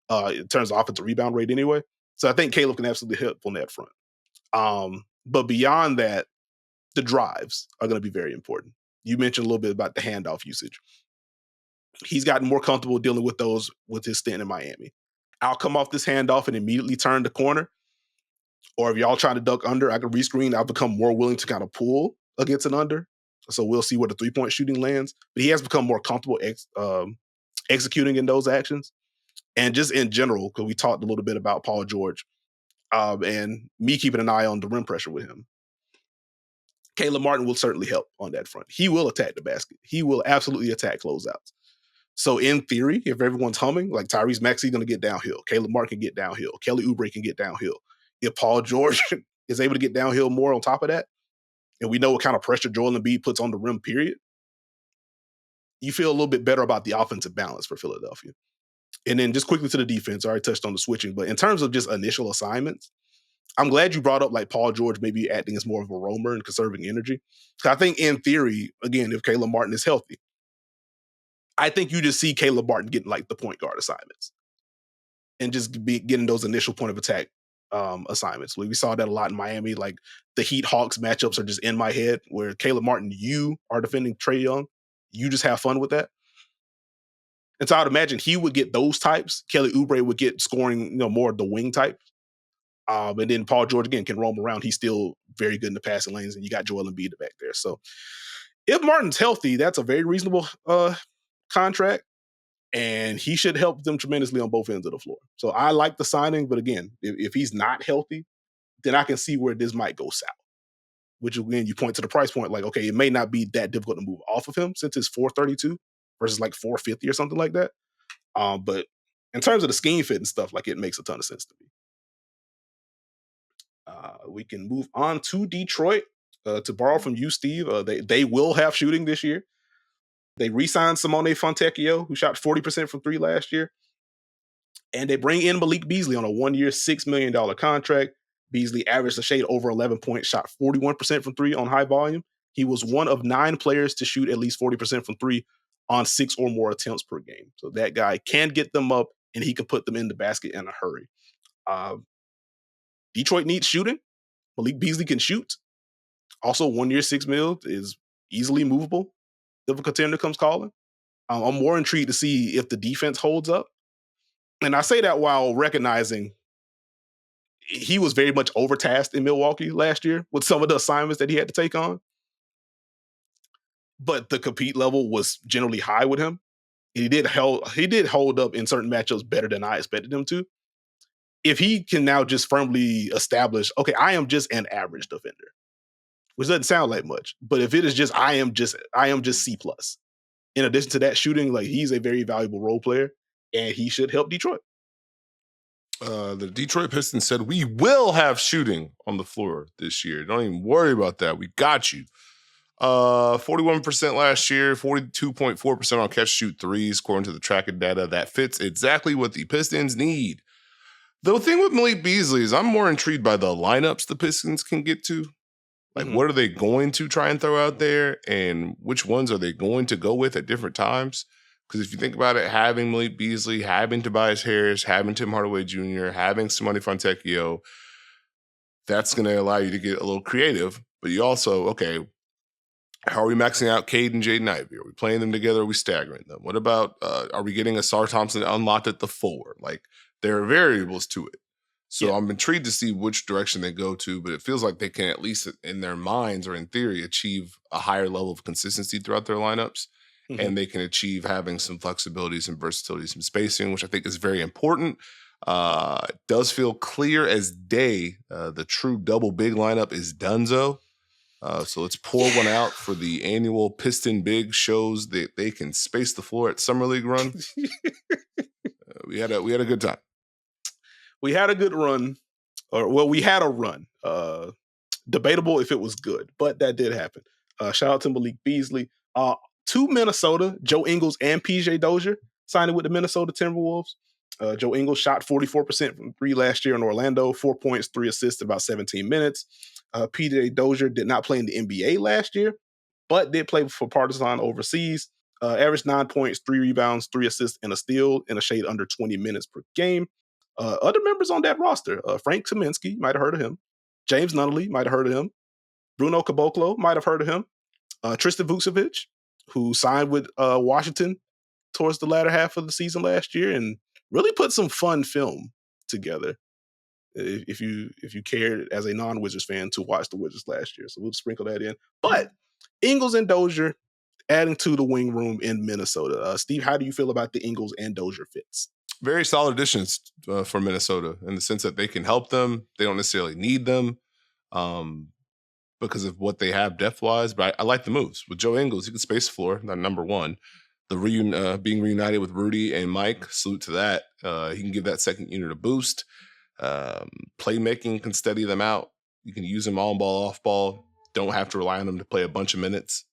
in terms of offensive rebound rate anyway. So I think Caleb can absolutely help on that front. But beyond that, the drives are going to be very important. You mentioned a little bit about the handoff usage. He's gotten more comfortable dealing with those with his stint in Miami. I'll come off this handoff and immediately turn the corner. Or if y'all trying to duck under, I can rescreen. I've become more willing to kind of pull against an under. So we'll see where the three-point shooting lands. But he has become more comfortable executing in those actions. And just in general, because we talked a little bit about Paul George and me keeping an eye on the rim pressure with him. Caleb Martin will certainly help on that front. He will attack the basket. He will absolutely attack closeouts. So in theory, if everyone's humming, like Tyrese Maxey's going to get downhill. Caleb Martin can get downhill. Kelly Oubre can get downhill. If Paul George is able to get downhill more on top of that, and we know what kind of pressure Joel Embiid puts on the rim, period, you feel a little bit better about the offensive balance for Philadelphia. And then just quickly to the defense, I already touched on the switching, but in terms of just initial assignments, I'm glad you brought up like Paul George maybe acting as more of a roamer and conserving energy. Because I think in theory, again, if Caleb Martin is healthy, I think you just see Caleb Martin getting like the point guard assignments and just getting those initial point of attack assignments. We saw that a lot in Miami. Like the Heat Hawks matchups are just in my head where Caleb Martin, you are defending Trae Young. You just have fun with that. And so I would imagine he would get those types. Kelly Oubre would get scoring, more of the wing type. And then Paul George, again, can roam around. He's still very good in the passing lanes, and you got Joel Embiid back there. So if Martin's healthy, that's a very reasonable contract, and he should help them tremendously on both ends of the floor. So I like the signing, but again, if he's not healthy, then I can see where this might go south. Which, again, you point to the price point, like, okay, it may not be that difficult to move off of him since it's $432 versus like $450 or something like that. But in terms of the scheme fit and stuff, like it makes a ton of sense to me. We can move on to Detroit. To borrow from you, Steve, they will have shooting this year. They re-signed Simone Fontecchio, who shot 40% from three last year. And they bring in Malik Beasley on a 1-year, $6 million contract. Beasley averaged a shade over 11 points, shot 41% from three on high volume. He was one of 9 players to shoot at least 40% from three on 6 or more attempts per game. So that guy can get them up, and he can put them in the basket in a hurry. Detroit needs shooting. Malik Beasley can shoot. Also, 1 year, $6 million is easily movable if a contender comes calling. I'm more intrigued to see if the defense holds up. And I say that while recognizing he was very much overtasked in Milwaukee last year with some of the assignments that he had to take on. But the compete level was generally high with him. He did hold up in certain matchups better than I expected him to. If he can now just firmly establish, okay, I am just an average defender, which doesn't sound like much, but if it is just I am just C+. In addition to that shooting, like he's a very valuable role player, and he should help Detroit. The Detroit Pistons said, we will have shooting on the floor this year. Don't even worry about that. We got you. 41% last year, 42.4% on catch shoot threes, according to the tracking data. That fits exactly what the Pistons need. The thing with Malik Beasley is I'm more intrigued by the lineups the Pistons can get to. Like, what are they going to try and throw out there, and which ones are they going to go with at different times? Because if you think about it, having Malik Beasley, having Tobias Harris, having Tim Hardaway Jr., having Simone Fontecchio, that's going to allow you to get a little creative. But you also, okay, how are we maxing out Cade and Jaden Ivey? Are we playing them together? Are we staggering them? What about, are we getting a Sar Thompson unlocked at the 4? Like, there are variables to it. So I'm intrigued to see which direction they go to, but it feels like they can at least in their minds or in theory achieve a higher level of consistency throughout their lineups. And they can achieve having some flexibilities and versatility, some spacing, which I think is very important. It does feel clear as day. The true double big lineup is donezo. So let's pour one out for the annual Piston Big shows that they can space the floor at Summer League run. We had a good time. We had a good run, we had a run. Debatable if it was good, but that did happen. Shout out to Malik Beasley. to Minnesota, Joe Ingles and PJ Dozier signing with the Minnesota Timberwolves. Joe Ingles shot 44% from three last year in Orlando, 4 points, 3 assists in about 17 minutes. PJ Dozier did not play in the NBA last year, but did play for Partizan overseas. Averaged 9 points, 3 rebounds, 3 assists, and a steal in a shade under 20 minutes per game. Other members on that roster, Frank Kaminsky, might have heard of him. James Nunnally, might have heard of him. Bruno Caboclo, might have heard of him. Tristan Vukcevic, who signed with Washington towards the latter half of the season last year and really put some fun film together. If you cared as a non-Wizards fan to watch the Wizards last year. So we'll sprinkle that in. But Ingles and Dozier adding to the wing room in Minnesota. Steve, how do you feel about the Ingles and Dozier fits? Very solid additions for Minnesota in the sense that they can help them. They don't necessarily need them because of what they have depth-wise, but I like the moves. With Joe Ingles, he can space the floor, not number one. The being reunited with Rudy and Mike, salute to that. He can give that second unit a boost. Playmaking can steady them out. You can use them on ball, off ball. Don't have to rely on them to play a bunch of minutes.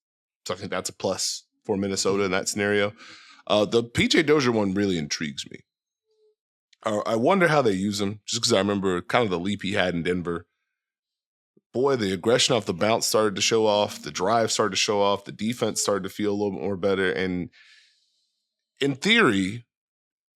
So I think that's a plus for Minnesota in that scenario. The PJ Dozier one really intrigues me. I wonder how they use him, just because I remember kind of the leap he had in Denver. Boy, the aggression off the bounce started to show off. The drive started to show off. The defense started to feel a little bit more better. And in theory,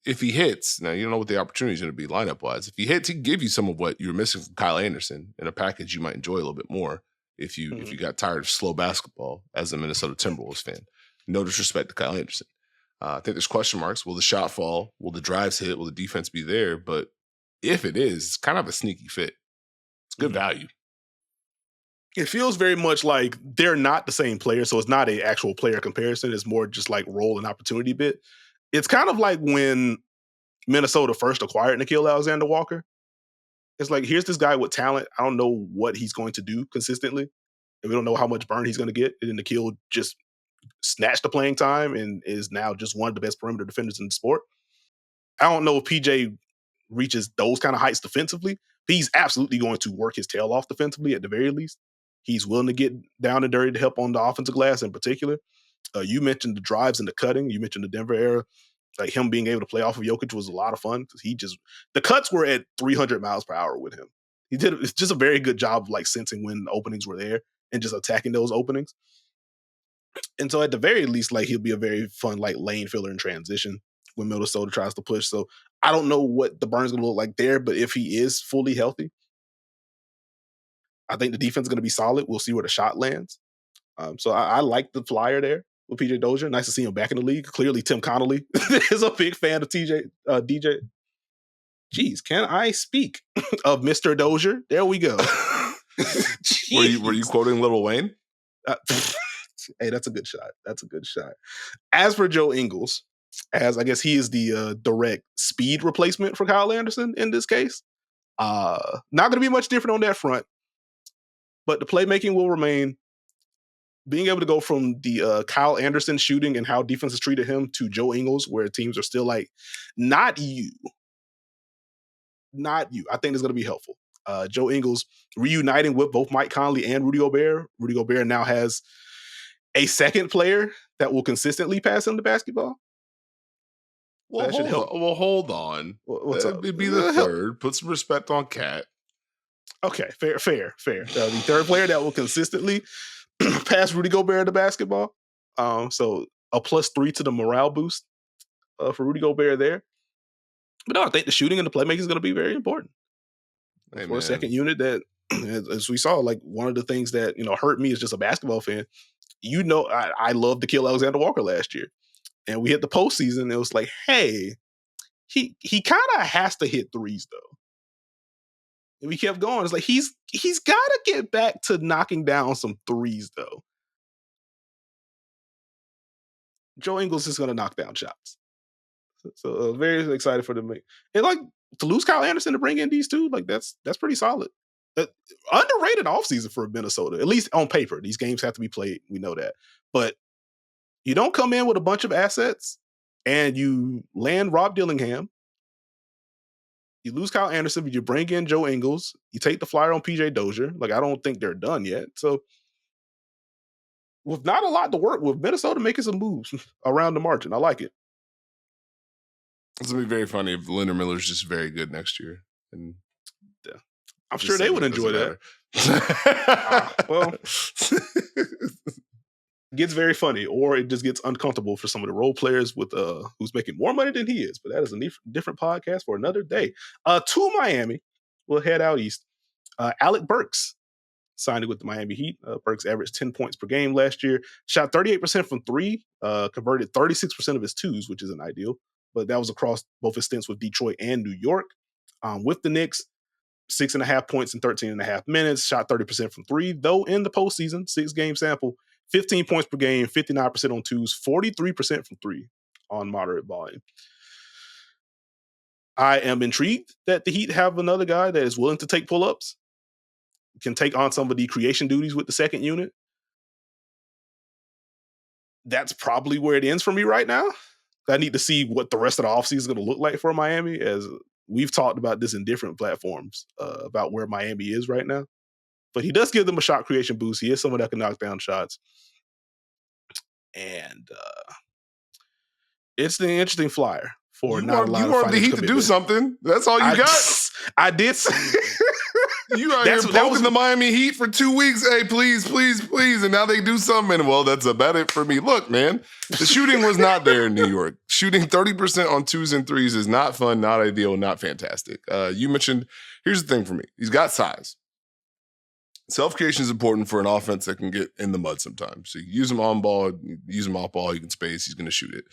if he hits, now you don't know what the opportunity is going to be lineup-wise. If he hits, he can give you some of what you were missing from Kyle Anderson in a package you might enjoy a little bit more if you got tired of slow basketball as a Minnesota Timberwolves fan. No disrespect to Kyle Anderson. I think there's question marks. Will the shot fall? Will the drives hit? Will the defense be there? But if it is, it's kind of a sneaky fit. It's good value. It feels very much like they're not the same player, so it's not an actual player comparison. It's more just like role and opportunity bit. It's kind of like when Minnesota first acquired Nickeil Alexander-Walker. It's like, here's this guy with talent. I don't know what he's going to do consistently, and we don't know how much burn he's going to get. And then Nickeil just snatched the playing time and is now just one of the best perimeter defenders in the sport. I don't know if PJ reaches those kind of heights defensively, but he's absolutely going to work his tail off defensively at the very least. He's willing to get down and dirty to help on the offensive glass in particular. You mentioned the drives and the cutting. You mentioned the Denver era. Like him being able to play off of Jokic was a lot of fun because the cuts were at 300 miles per hour with him. It's just a very good job of like sensing when the openings were there and just attacking those openings. And so at the very least, like he'll be a very fun like lane filler in transition when Minnesota tries to push. So I don't know what the burn's going to look like there, but if he is fully healthy, I think the defense is going to be solid. We'll see where the shot lands. So I like the flyer there with PJ Dozier. Nice to see him back in the league. Clearly, Tim Connolly is a big fan of DJ. Jeez, can I speak of Mr. Dozier? There we go. Were you quoting Lil Wayne? Hey, that's a good shot. That's a good shot. As for Joe Ingles, as I guess he is the direct speed replacement for Kyle Anderson in this case. Not going to be much different on that front. But the playmaking will remain. Being able to go from the Kyle Anderson shooting and how defenses treated him to Joe Ingles, where teams are still like, not you. I think it's going to be helpful. Joe Ingles reuniting with both Mike Conley and Rudy Gobert. Rudy Gobert now has a second player that will consistently pass him the basketball. Well, hold on. What's up? It'd be the third. Put some respect on Cat. Okay, fair. The third player that will consistently pass Rudy Gobert the basketball. So a +3 to the morale boost for Rudy Gobert there. But no, I think the shooting and the playmaking is going to be very important for a second unit. That, as we saw, like one of the things that hurt me as just a basketball fan. I loved Nickeil Alexander-Walker last year, and we hit the postseason. And it was like, hey, he kind of has to hit threes though. And we kept going. It's like he's got to get back to knocking down some threes though. Joe Ingles is going to knock down shots. So very excited for them. And like to lose Kyle Anderson to bring in these two, like that's pretty solid. Underrated offseason for Minnesota, at least on paper. These games have to be played. We know that. But you don't come in with a bunch of assets and you land Rob Dillingham. You lose Kyle Anderson, but you bring in Joe Ingles. You take the flyer on PJ Dozier. Like, I don't think they're done yet. So with not a lot to work with, Minnesota making some moves around the margin. I like it. It's going to be very funny if Leonard Miller's just very good next year. And I'm sure they would enjoy that. Well, it gets very funny, or it just gets uncomfortable for some of the role players with who's making more money than he is. But that is a different podcast for another day. To Miami, we'll head out east. Alec Burks signed with the Miami Heat. Burks averaged 10 points per game last year, shot 38% from three, converted 36% of his twos, which isn't ideal, but that was across both his stints with Detroit and New York. With the Knicks, 6.5 points in 13.5 minutes, shot 30% from three, though in the postseason, 6-game sample, 15 points per game, 59% on twos, 43% from three on moderate volume. I am intrigued that the Heat have another guy that is willing to take pull-ups, can take on some of the creation duties with the second unit. That's probably where it ends for me right now. I need to see what the rest of the offseason is going to look like for Miami, as we've talked about this in different platforms about where Miami is right now. But he does give them a shot creation boost. He is someone that can knock down shots. And it's the interesting flyer for not a lot of You want the Heat to do something. That's all you got. I did. You out here poking the Miami Heat for 2 weeks. Hey, please, please, please. And now they do something. And, well, that's about it for me. Look, man, the shooting was not there in New York. Shooting 30% on twos and threes is not fun, not ideal, not fantastic. You mentioned, here's the thing for me. He's got size. Self-creation is important for an offense that can get in the mud sometimes. So you use him on ball, use him off ball, you can space, he's going to shoot it.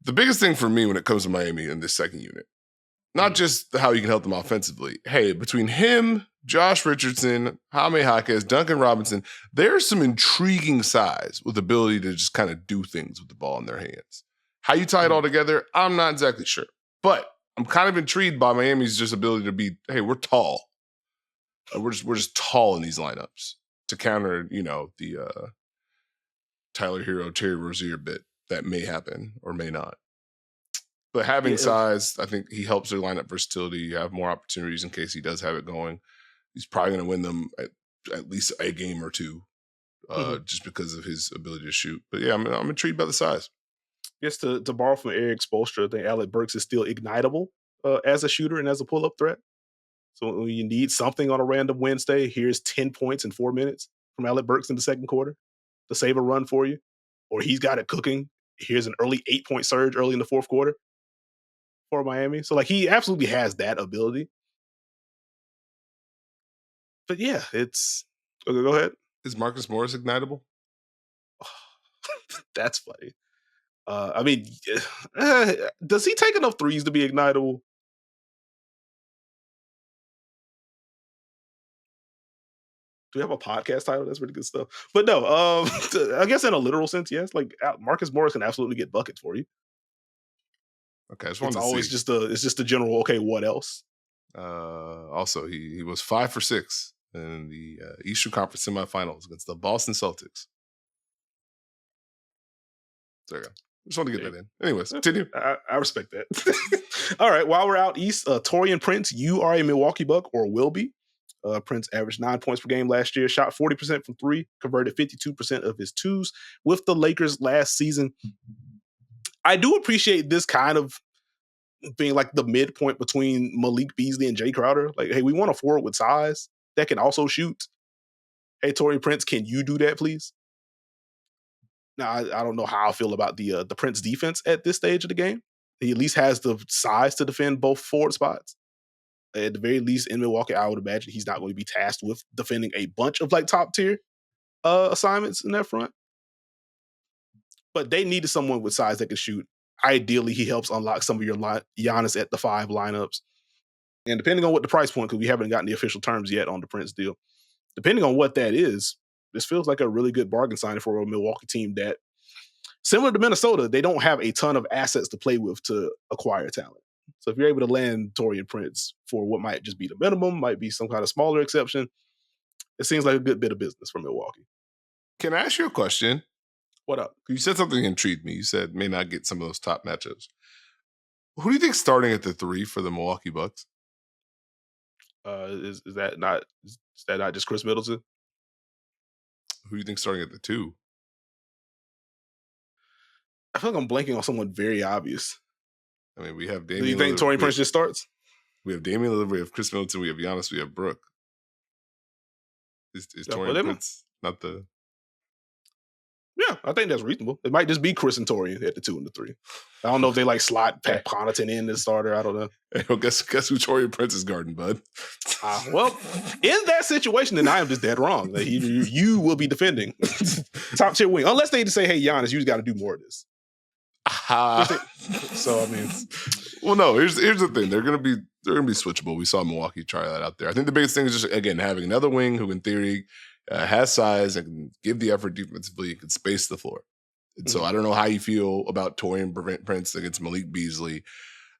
The biggest thing for me when it comes to Miami in this second unit, not just how you can help them offensively. Hey, between him, Josh Richardson, Jaime Jaquez, Duncan Robinson, there's some intriguing size with ability to just kind of do things with the ball in their hands. How you tie it all together, I'm not exactly sure. But I'm kind of intrigued by Miami's just ability to be, hey, we're tall. We're just tall in these lineups to counter, the Tyler Hero, Terry Rozier bit that may happen or may not. But having size, I think he helps their lineup versatility. You have more opportunities in case he does have it going. He's probably going to win them at least a game or two just because of his ability to shoot. But yeah, I'm intrigued by the size. Just to borrow from Eric Spoelstra, I think Alec Burks is still ignitable as a shooter and as a pull-up threat. So when you need something on a random Wednesday, here's 10 points in 4 minutes from Alec Burks in the second quarter to save a run for you. Or he's got it cooking. Here's an early 8-point surge early in the fourth quarter for Miami. So, he absolutely has that ability. But, yeah, it's... Okay, go ahead. Is Marcus Morris ignitable? That's funny. Does he take enough threes to be ignitable? Do we have a podcast title? That's pretty good stuff. But no, I guess in a literal sense, yes. Marcus Morris can absolutely get buckets for you. Okay, it's always just a general. Okay, what else? Also, he was 5 for 6 in the Eastern Conference semifinals against the Boston Celtics. There you go. Just want to get that in. Anyways, continue. I respect that. All right, while we're out east, Taurean Prince, you are a Milwaukee Buck or will be. Prince averaged 9 points per game last year, shot 40% from three, converted 52% of his twos with the Lakers last season. I do appreciate this kind of being the midpoint between Malik Beasley and Jay Crowder. Hey, we want a forward with size that can also shoot. Hey, Taurean Prince, can you do that, please? Now, I don't know how I feel about the Prince defense at this stage of the game. He at least has the size to defend both forward spots. At the very least, in Milwaukee, I would imagine he's not going to be tasked with defending a bunch of top tier assignments in that front. But they needed someone with size that can shoot. Ideally, he helps unlock some of your Giannis at the 5 lineups. And depending on what the price point, because we haven't gotten the official terms yet on the Prince deal, depending on what that is, this feels like a really good bargain signing for a Milwaukee team that, similar to Minnesota, they don't have a ton of assets to play with to acquire talent. So if you're able to land Taurean Prince for what might just be the minimum, might be some kind of smaller exception, it seems like a good bit of business for Milwaukee. Can I ask you a question? What up? You said something that intrigued me. You said may not get some of those top matchups. Who do you think starting at the 3 for the Milwaukee Bucks? Is that not just Chris Middleton? Who do you think starting at the 2? I feel like I'm blanking on someone very obvious. I mean, we have Do Damian you think Lillard. Taurean Prince just starts? We have Damian Lillard, we have Chris Middleton, we have Giannis, we have Brooke. Is Taurean Prince not the... Yeah, I think that's reasonable. It might just be Chris and Taurean at the 2 and the 3. I don't know if they like slot Pat Connaughton in as starter. I don't know. Hey, well, guess who Taurean Prince is guarding, bud? Well, in that situation, then I am just dead wrong. Like, you will be defending top tier wing, unless they just say, "Hey, Giannis, you just got to do more of this." So I mean, well, no. Here's the thing: they're gonna be switchable. We saw Milwaukee try that out there. I think the biggest thing is just, again, having another wing who, in theory, has size and can give the effort defensively and can space the floor. And so I don't know how you feel about Taurean Prince against Malik Beasley.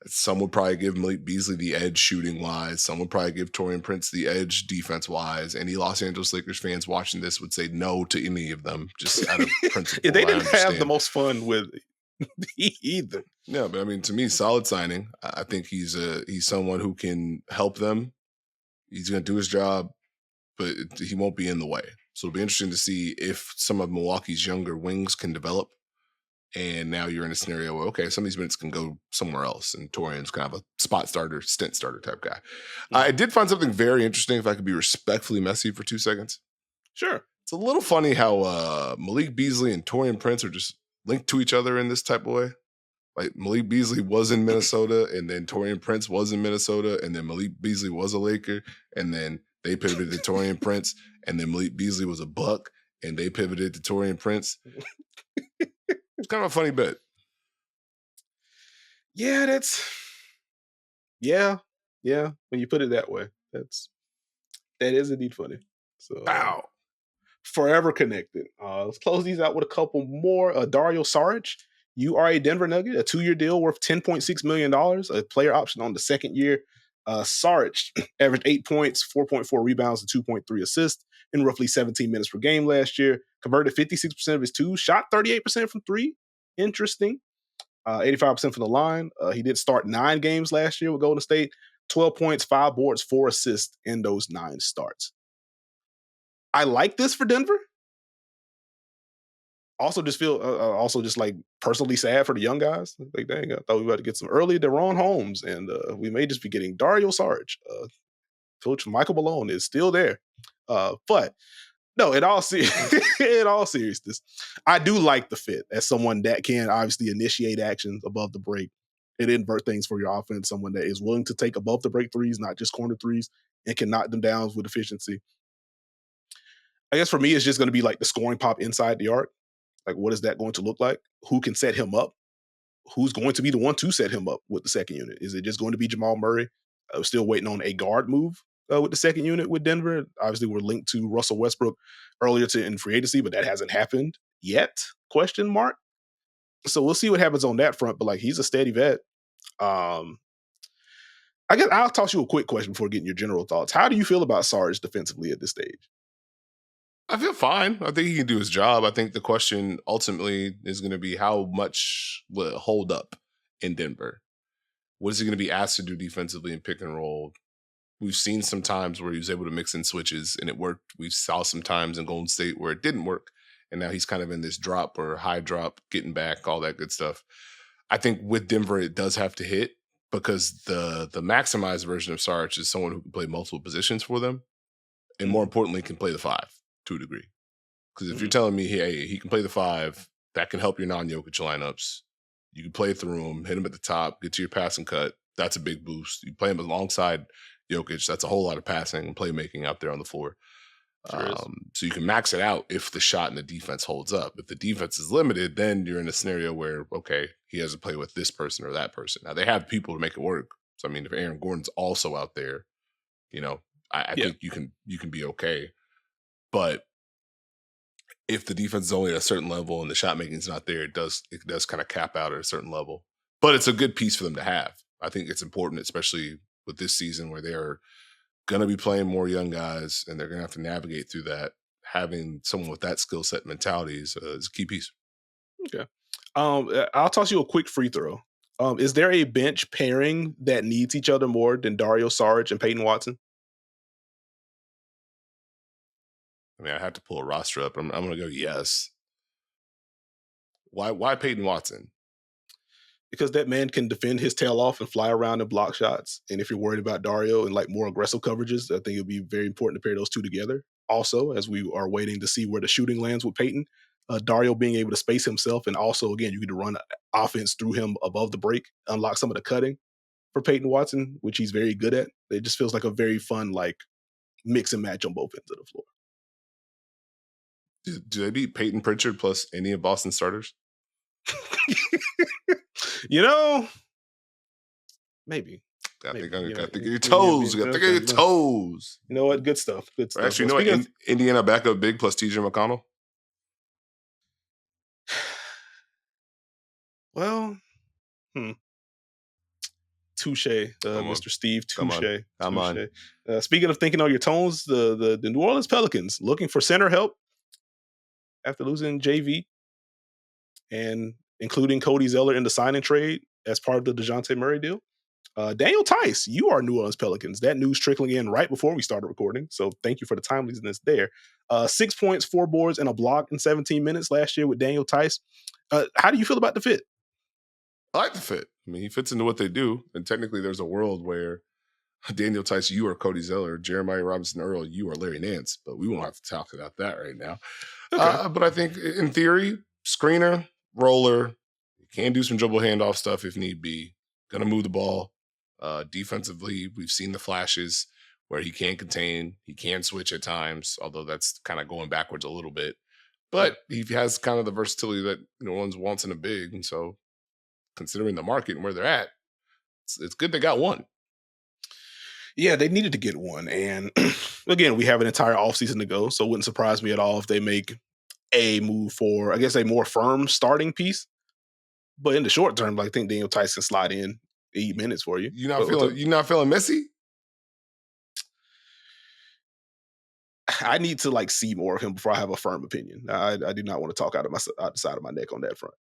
Some would probably give Malik Beasley the edge shooting wise. Some would probably give Taurean Prince the edge defense wise. Any Los Angeles Lakers fans watching this would say no to any of them, just out of principle. Yeah, they didn't have the most fun with either. Yeah, but I mean, to me, solid signing. I think he's someone who can help them. He's going to do his job, but he won't be in the way. So it'll be interesting to see if some of Milwaukee's younger wings can develop. And now you're in a scenario where, okay, some of these minutes can go somewhere else. And Taurean's kind of a spot starter, stint starter type guy. I did find something very interesting, if I could be respectfully messy for 2 seconds. Sure. It's a little funny how Malik Beasley and Taurean Prince are just linked to each other in this type of way. Like, Malik Beasley was in Minnesota, and then Taurean Prince was in Minnesota, and then Malik Beasley was a Laker, and then they pivoted to Taurean Prince, and then Malik Beasley was a Buck, and they pivoted to Taurean Prince. It's kind of a funny bit. Yeah, yeah. When you put it that way, that is indeed funny. So, wow. Forever connected. Let's close these out with a couple more. Dario Saric, you are a Denver Nugget, a 2-year deal worth $10.6 million, a player option on the second year. Saric averaged 8 points, 4.4 rebounds, and 2.3 assists in roughly 17 minutes per game last year. Converted 56% of his twos, shot 38% from 3. Interesting. 85% from the line. He did start 9 games last year with Golden State. 12 points, 5 boards, 4 assists in those 9 starts. I like this for Denver. Also just feel, like personally sad for the young guys. Like, dang, I thought we were about to get some early DeRozan Holmes, and we may just be getting Dario Saric. Coach Michael Malone is still there. But no, in all seriousness, I do like the fit as someone that can obviously initiate actions above the break and invert things for your offense. Someone that is willing to take above the break threes, not just corner threes, and can knock them down with efficiency. I guess for me, it's just going to be like the scoring pop inside the arc. Like, what is that going to look like? Who can set him up? Who's going to be the one to set him up with the second unit? Is it just going to be Jamal Murray? I'm still waiting on a guard move with the second unit with Denver. Obviously, we're linked to Russell Westbrook earlier in free agency, but that hasn't happened yet? Question mark. So we'll see what happens on that front. But like, he's a steady vet. I guess I'll toss you a quick question before getting your general thoughts. How do you feel about Saric defensively at this stage? I feel fine. I think he can do his job. I think the question ultimately is going to be how much will it hold up in Denver? What is he going to be asked to do defensively in pick and roll? We've seen some times where he was able to mix in switches and it worked. We saw some times in Golden State where it didn't work. And now he's kind of in this drop or high drop, getting back, all that good stuff. I think with Denver, it does have to hit because the maximized version of Saric is someone who can play multiple positions for them. And more importantly, can play the 5 to a degree. Because if you're telling me, hey, he can play the 5, that can help your non-Jokic lineups. You can play through him, hit him at the top, get to your passing cut. That's a big boost. You play him alongside Jokic. That's a whole lot of passing and playmaking out there on the floor. So you can max it out if the shot and the defense holds up. If the defense is limited, then you're in a scenario where, okay, he has to play with this person or that person. Now, they have people to make it work. So, I mean, if Aaron Gordon's also out there, I think you can be okay. But if the defense is only at a certain level and the shot making is not there, it does kind of cap out at a certain level. But it's a good piece for them to have. I think it's important, especially with this season where they're going to be playing more young guys and they're going to have to navigate through that. Having someone with that skill set mentality is a key piece. Okay. I'll toss you a quick free throw. Is there a bench pairing that needs each other more than Dario Saric and Peyton Watson? I mean, I have to pull a roster up. I'm going to go yes. Why Peyton Watson? Because that man can defend his tail off and fly around and block shots. And if you're worried about Dario and like more aggressive coverages, I think it'll be very important to pair those two together. Also, as we are waiting to see where the shooting lands with Peyton, Dario being able to space himself, and also again you get to run offense through him above the break, unlock some of the cutting for Peyton Watson, which he's very good at. It just feels like a very fun like mix and match on both ends of the floor. Do they beat Peyton Pritchard plus any of Boston starters? You know, maybe. Got to think of your toes. Got to think of your toes. You know what? Good stuff. Good stuff. Actually, you know what? Indiana backup big plus TJ McConnell. Well, touche, Mr. Steve. Touche. Come on. Speaking of thinking on your toes, the New Orleans Pelicans looking for center help after losing JV and including Cody Zeller in the signing trade as part of the DeJounte Murray deal. Daniel Theis, you are New Orleans Pelicans. That news trickling in right before we started recording, so thank you for the timeliness there. 6 points, 4 boards, and a block in 17 minutes last year with Daniel Theis. How do you feel about the fit? I like the fit. I mean, he fits into what they do, and technically there's a world where Daniel Theis, you are Cody Zeller, Jeremiah Robinson-Earl, you are Larry Nance, but we won't have to talk about that right now. Okay. But I think in theory, screener, roller, can do some dribble handoff stuff if need be, going to move the ball. Defensively, we've seen the flashes where he can contain, he can switch at times, although that's kind of going backwards a little bit. But he has kind of the versatility that New Orleans wants in a big. And so considering the market and where they're at, it's good they got one. Yeah, they needed to get one. And again, we have an entire offseason to go, so it wouldn't surprise me at all if they make a move for, I guess, a more firm starting piece. But in the short term, I think Daniel Theis can slide in 8 minutes for you. You're not feeling messy? I need to see more of him before I have a firm opinion. I do not want to talk out the side of my neck on that front.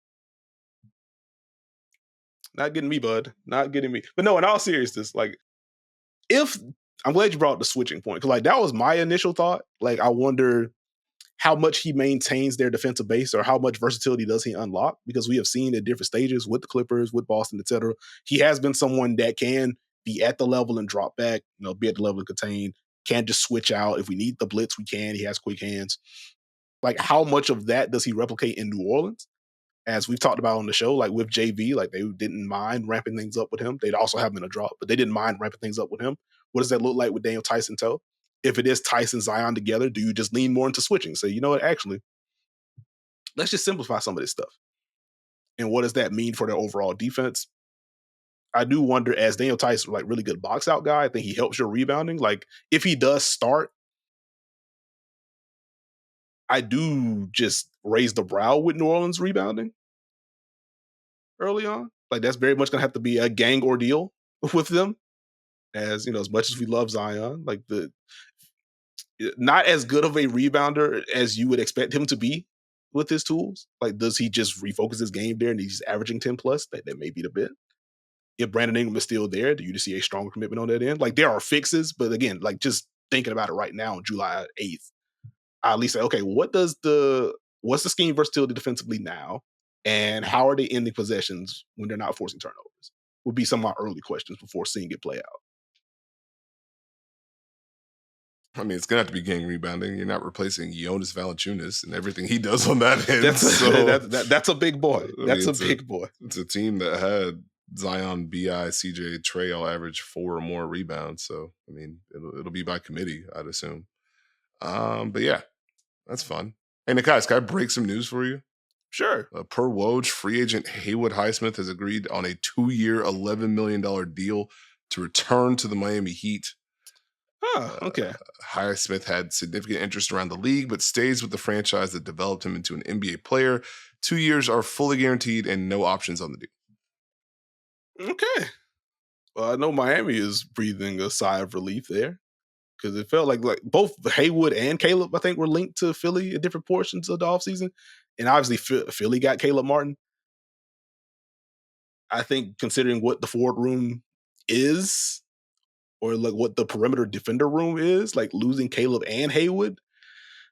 Not getting me, bud. Not getting me. But no, in all seriousness, if I'm glad you brought up the switching point, because that was my initial thought. I wonder how much he maintains their defensive base or how much versatility does he unlock, because we have seen at different stages with the Clippers, with Boston, etc. He has been someone that can be at the level and drop back, be at the level and contain, can just switch out. If we need the blitz, we can. He has quick hands. How much of that does he replicate in New Orleans? As we've talked about on the show, with JV, they didn't mind ramping things up with him. They'd also have him in a drop, but they didn't mind ramping things up with him. What does that look like with Daniel Theis and toe? If it is Theis and Zion together, do you just lean more into switching? Say, you know what, actually, let's just simplify some of this stuff. And what does that mean for their overall defense? I do wonder, as Daniel Theis, really good box out guy, I think he helps your rebounding. If he does start, I do just raise the brow with New Orleans rebounding early on. That's very much going to have to be a gang ordeal with them. As as much as we love Zion, not as good of a rebounder as you would expect him to be with his tools. Does he just refocus his game there and he's averaging 10 plus? That may be the bit. If Brandon Ingram is still there, do you just see a stronger commitment on that end? There are fixes, but again, just thinking about it right now on July 8th, I at least say, okay, what's the scheme versatility defensively now? And how are they ending possessions when they're not forcing turnovers? Would be some of my early questions before seeing it play out. I mean, it's going to have to be gang rebounding. You're not replacing Jonas Valanciunas and everything he does on that end. That's a big boy. That's a big boy. It's a team that had Zion, B.I., CJ, Trey all average 4 or more rebounds. So, I mean, it'll be by committee, I'd assume. But yeah, that's fun. Hey, Nekias, can I break some news for you? Sure. Per Woj, free agent Haywood Highsmith has agreed on a 2-year, $11 million deal to return to the Miami Heat. Okay. Highsmith had significant interest around the league, but stays with the franchise that developed him into an NBA player. 2 years are fully guaranteed and no options on the deal. Okay. Well, I know Miami is breathing a sigh of relief there, because it felt like both Haywood and Caleb, I think, were linked to Philly at different portions of the offseason. And obviously Philly got Caleb Martin. I think considering what the forward room is, or what the perimeter defender room is, losing Caleb and Haywood,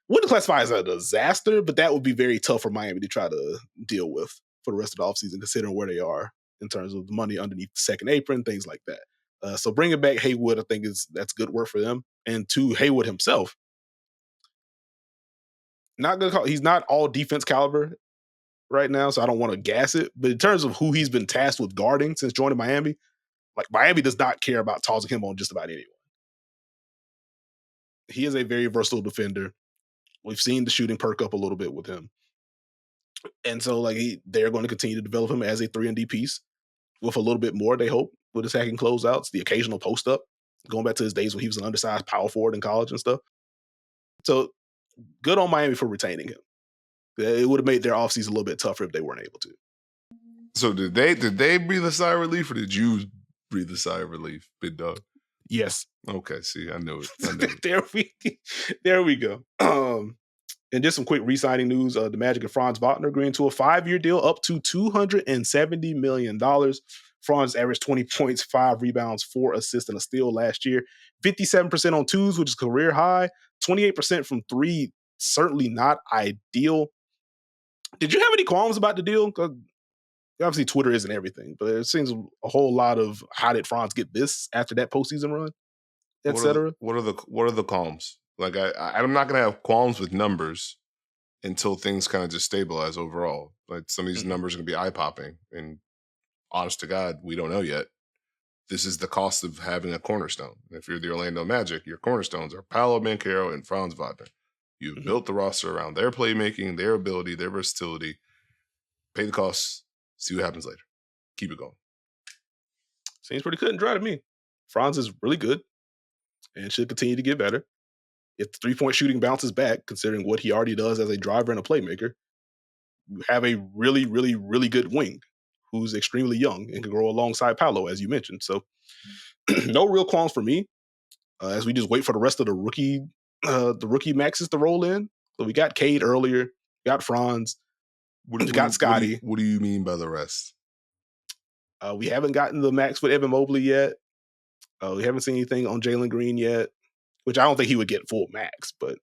wouldn't classify as a disaster, but that would be very tough for Miami to try to deal with for the rest of the offseason, considering where they are in terms of the money underneath the second apron, things like that. So bringing back Haywood, I think that's good work for them. And to Haywood himself, not gonna call, he's not all defense caliber right now, so I don't want to gas it. But in terms of who he's been tasked with guarding since joining Miami, like Miami does not care about tossing him on just about anyone. He is a very versatile defender. We've seen the shooting perk up a little bit with him. And so like they're going to continue to develop him as a 3-and-D piece with a little bit more, they hope, with his hacking closeouts, the occasional post up, going back to his days when he was an undersized power forward in college and stuff. So good on Miami for retaining him. It would have made their offseason a little bit tougher if they weren't able to. So did they breathe a sigh of relief, or did you breathe a sigh of relief, big dog? Yes. Okay, see, I knew it. there we go. And just some quick re-signing news. The Magic and Franz Wagner agreeing to a 5-year deal up to $270 million. Franz averaged 20 points, 5 rebounds, 4 assists, and a steal last year. 57% on twos, which is career high. 28% from three, certainly not ideal. Did you have any qualms about the deal? Obviously, Twitter isn't everything, but it seems a whole lot of how did Franz get this after that postseason run, etc. What are the qualms? Like I'm not gonna have qualms with numbers until things kind of just stabilize overall. Like some of these numbers are gonna be eye popping, and honest to God, we don't know yet. This is the cost of having a cornerstone. If you're the Orlando Magic, your cornerstones are Paolo Banchero and Franz Wagner. You've built the roster around their playmaking, their ability, their versatility. Pay the costs. See what happens later. Keep it going. Seems pretty cut and dry to me. Franz is really good and should continue to get better. If the three-point shooting bounces back, considering what he already does as a driver and a playmaker, you have a really, really, really good wing who's extremely young and can grow alongside Paolo, as you mentioned. So no real qualms for me as we just wait for the rest of the rookie maxes to roll in. So we got Cade earlier, got Franz, got Scotty. What do you mean by the rest? We haven't gotten the max with Evan Mobley yet. We haven't seen anything on Jalen Green yet, which I don't think he would get full max. But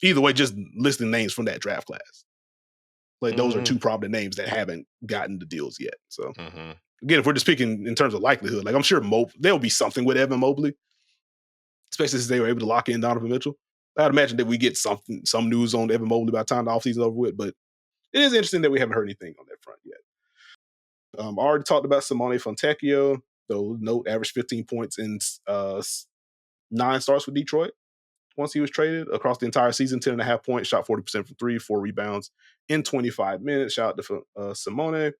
either way, just listing names from that draft class. Like those are two prominent names that haven't gotten the deals yet. So again, if we're just picking in terms of likelihood, like I'm sure there'll be something with Evan Mobley, especially since they were able to lock in Donovan Mitchell. I'd imagine that we get some news on Evan Mobley by the time the offseason is over with. But it is interesting that we haven't heard anything on that front yet. I already talked about Simone Fontecchio, though note averaged 15 points in 9 starts with Detroit once he was traded across the entire season, 10.5 points, shot 40% from 3, 4 rebounds in 25 minutes. Shout out to Simone.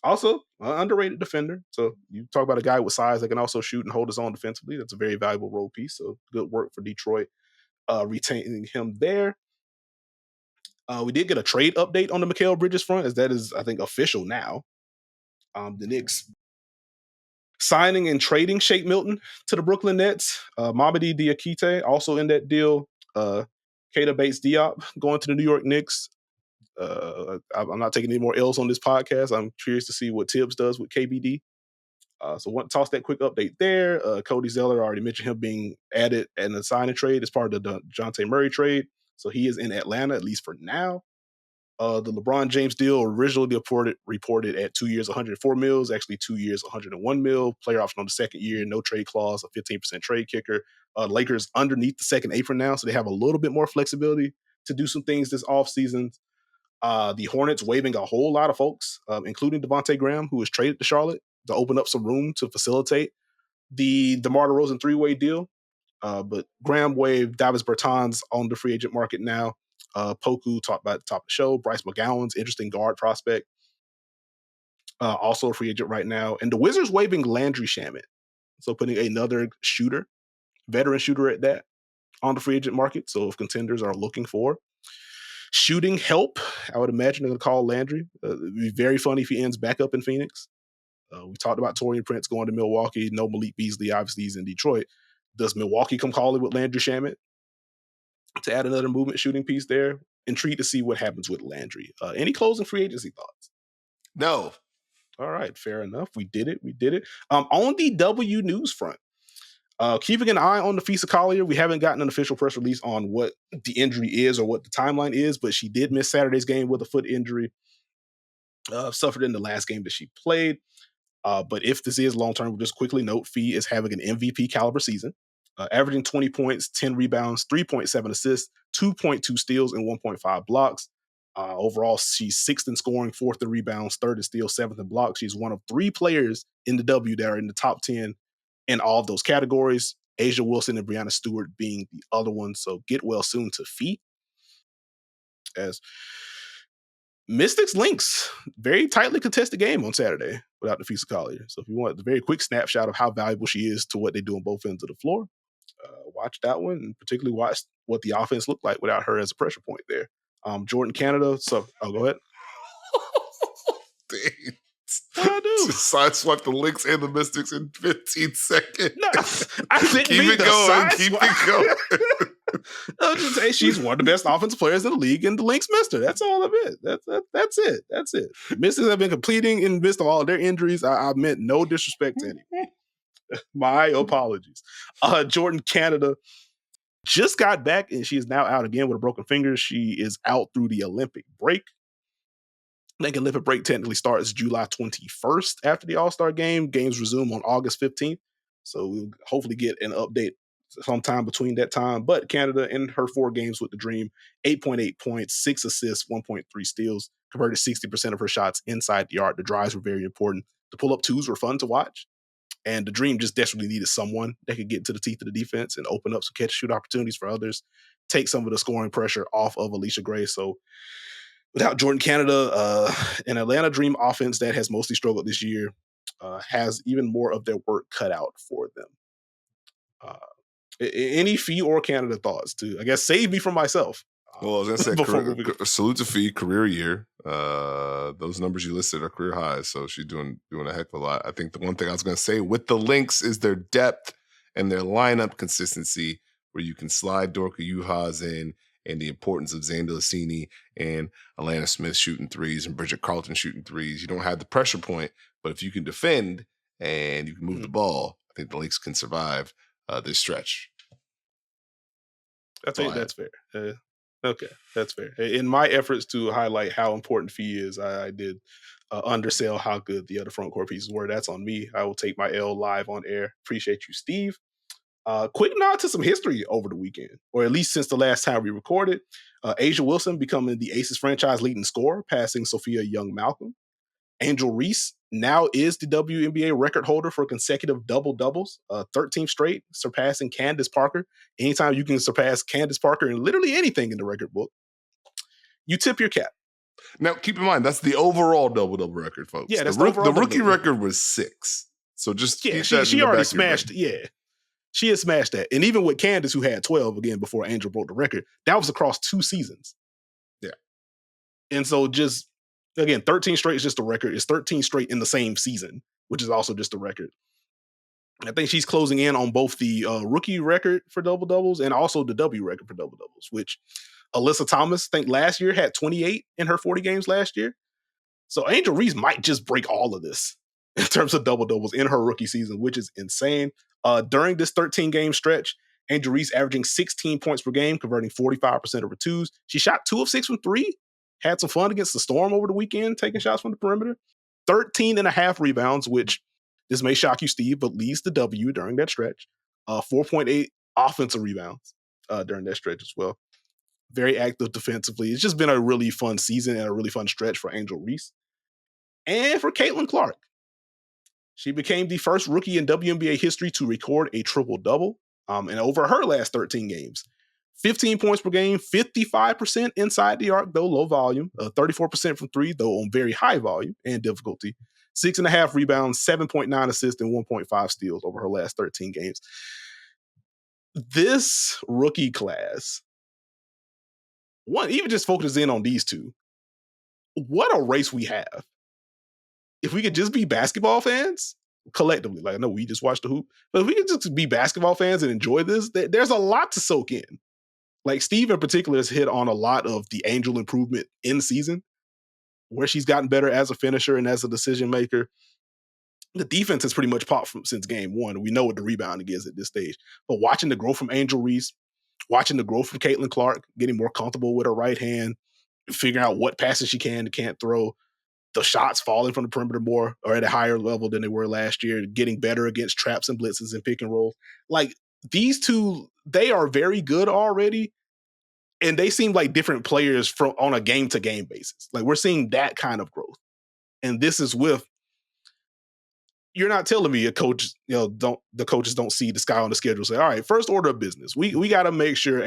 Also, underrated defender. So you talk about a guy with size that can also shoot and hold his own defensively. That's a very valuable role piece. So good work for Detroit retaining him there. We did get a trade update on the Mikal Bridges front, as that is, I think, official now. The Knicks signing and trading Shake Milton to the Brooklyn Nets. Mamadi Diakite also in that deal. Keita Bates-Diop going to the New York Knicks. I'm not taking any more L's on this podcast. I'm curious to see what Tibbs does with KBD. So want to toss that quick update there. Cody Zeller, already mentioned him being added in a sign and trade as part of the DeJounte Murray trade. So he is in Atlanta, at least for now. The LeBron James deal originally reported at 2 years, $104 million, actually 2 years, $101 million. Player option on the second year, no trade clause, a 15% trade kicker. Lakers underneath the second apron now, so they have a little bit more flexibility to do some things this offseason. The Hornets waiving a whole lot of folks, including Devontae Graham, who was traded to Charlotte to open up some room to facilitate the DeMar DeRozan 3-way deal. But Graham waived Davis Bertans on the free agent market now. Poku talked about at the top of the show. Bryce McGowan's interesting guard prospect. Also a free agent right now. And the Wizards waiving Landry Shamet. So putting another shooter, veteran shooter at that, on the free agent market. So if contenders are looking for shooting help, I would imagine they're going to call Landry. It'd be very funny if he ends back up in Phoenix. We talked about Taurean Prince going to Milwaukee. No Malik Beasley, obviously he's in Detroit. Does Milwaukee come calling with Landry Shamet to add another movement shooting piece there? Intrigued to see what happens with Landry. Any closing free agency thoughts? No. All right, fair enough. We did it. On the W news front, Keeping an eye on Nekias Collier. We haven't gotten an official press release on what the injury is or what the timeline is, but she did miss Saturday's game with a foot injury. Suffered in the last game that she played. But if this is long-term, we'll just quickly note Fee is having an MVP caliber season, averaging 20 points, 10 rebounds, 3.7 assists, 2.2 steals, and 1.5 blocks. Overall, she's sixth in scoring, fourth in rebounds, third in steals, seventh in blocks. She's one of three players in the W that are in the top 10 in all of those categories. A'ja Wilson and Breanna Stewart being the other ones. So get well soon to Fee. As Mystics Lynx, very tightly contested game on Saturday without Nekias Collier. So if you want the very quick snapshot of how valuable she is to what they do on both ends of the floor, watch that one, and particularly watch what the offense looked like without her as a pressure point there. Jordan Canada. So I'll go ahead. What I do? Just sideswipe the Lynx and the Mystics in 15 seconds. No, I didn't keep it going. Keep it going. I'll just say she's one of the best offensive players in the league, and the Lynx missed her. That's all of it. That's it. That's it. Mystics have been completing in the midst of all of their injuries. I meant no disrespect to anyone. My apologies. Jordan Canada just got back, and she is now out again with a broken finger. She is out through the Olympic break. I think Olympic break technically starts July 21st after the All-Star game. Games resume on August 15th. So we'll hopefully get an update sometime between that time. But Canada, in her 4 games with the Dream, 8.8 points, 6 assists, 1.3 steals, converted 60% of her shots inside the arc. The drives were very important. The pull-up twos were fun to watch. And the Dream just desperately needed someone that could get into the teeth of the defense and open up some catch-shoot opportunities for others, take some of the scoring pressure off of Alicia Gray. So without Jordan Canada, an Atlanta Dream offense that has mostly struggled this year has even more of their work cut out for them. Any Fee or Canada thoughts too? I guess save me from myself. Well, I was going to say, salute to Fee, career year. Those numbers you listed are career highs, so she's doing a heck of a lot. I think the one thing I was going to say with the Lynx is their depth and their lineup consistency, where you can slide Dorka Juhas in, and the importance of Xander Lassini and Alana Smith shooting threes and Bridget Carlton shooting threes. You don't have the pressure point, but if you can defend and you can move the ball, I think the Lynx can survive this stretch. I think that's fair. Okay, that's fair. In my efforts to highlight how important Fee is, I did undersell how good the other front court pieces were. That's on me. I will take my L live on air. Appreciate you, Steve. Quick nod to some history over the weekend, or at least since the last time we recorded. A'ja Wilson becoming the Aces franchise leading scorer, passing Sophia Young-Malcolm. Angel Reese now is the WNBA record holder for consecutive double-doubles, 13 straight, surpassing Candace Parker. Anytime you can surpass Candace Parker in literally anything in the record book, you tip your cap. Now, keep in mind, that's the overall double-double record, folks. Yeah, that's the rookie record was 6. So just keep that she already smashed. Yeah, she had smashed that. And even with Candace, who had 12 again before Angel broke the record, that was across 2 seasons. Yeah. And so just, again, 13 straight is just a record. It's 13 straight in the same season, which is also just a record. I think she's closing in on both the rookie record for double-doubles and also the W record for double-doubles, which Alyssa Thomas, I think last year, had 28 in her 40 games last year. So Angel Reese might just break all of this in terms of double-doubles in her rookie season, which is insane. During this 13-game stretch, Angel Reese averaging 16 points per game, converting 45% of her twos. She shot 2 of 6 from 3, had some fun against the Storm over the weekend, taking shots from the perimeter. 13.5 rebounds, which this may shock you, Steve, but leads the W during that stretch. 4.8 offensive rebounds during that stretch as well. Very active defensively. It's just been a really fun season and a really fun stretch for Angel Reese. And for Caitlin Clark. She became the first rookie in WNBA history to record a triple-double. And over her last 13 games, 15 points per game, 55% inside the arc, though low volume, 34% from 3, though on very high volume and difficulty, 6.5 rebounds, 7.9 assists, and 1.5 steals over her last 13 games. This rookie class, even just focus in on these two, what a race we have. If we could just be basketball fans collectively, like I know we just watched the hoop, but if we could just be basketball fans and enjoy this, there's a lot to soak in. Like Steve in particular has hit on a lot of the Angel improvement in season, where she's gotten better as a finisher and as a decision maker. the defense has pretty much popped since game one. We know what the rebounding is at this stage. But watching the growth from Angel Reese, watching the growth from Caitlin Clark, getting more comfortable with her right hand, figuring out what passes she can and can't throw, the shots falling from the perimeter more or at a higher level than they were last year, getting better against traps and blitzes and pick and rolls. Like these two, they are very good already. And they seem like different players on a game-to-game basis. Like we're seeing that kind of growth. And this is with, you're not telling me a coach, the coaches don't see the sky on the schedule. Say, all right, first order of business. We got to make sure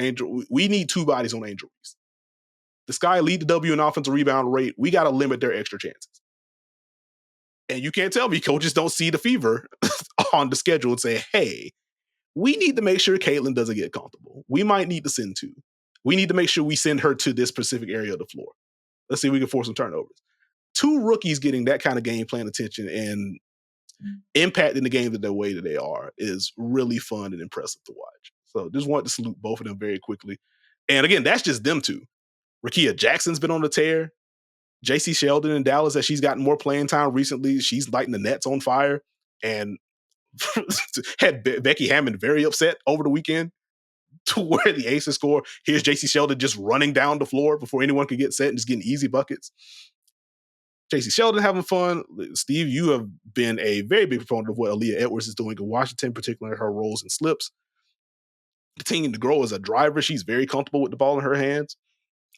we need two bodies on Angel Reese. The Sky lead the W in offensive rebound rate. We got to limit their extra chances. And you can't tell me coaches don't see the fever on the schedule and say, hey, we need to make sure Caitlin doesn't get comfortable. We might need to send two. We need to make sure we send her to this specific area of the floor. Let's see if we can force some turnovers. Two rookies getting that kind of game plan attention and impacting the game the way that they are is really fun and impressive to watch. So just wanted to salute both of them very quickly. And again, that's just them two. Rakia Jackson's been on the tear. JC Sheldon in Dallas, as she's gotten more playing time recently, she's lighting the nets on fire and had Becky Hammond very upset over the weekend to where the Aces score. Here's JC Sheldon just running down the floor before anyone can get set and just getting easy buckets. JC Sheldon having fun. Steve, you have been a very big proponent of what Aaliyah Edwards is doing in Washington, particularly her rolls and slips. Continuing to grow as a driver. She's very comfortable with the ball in her hands.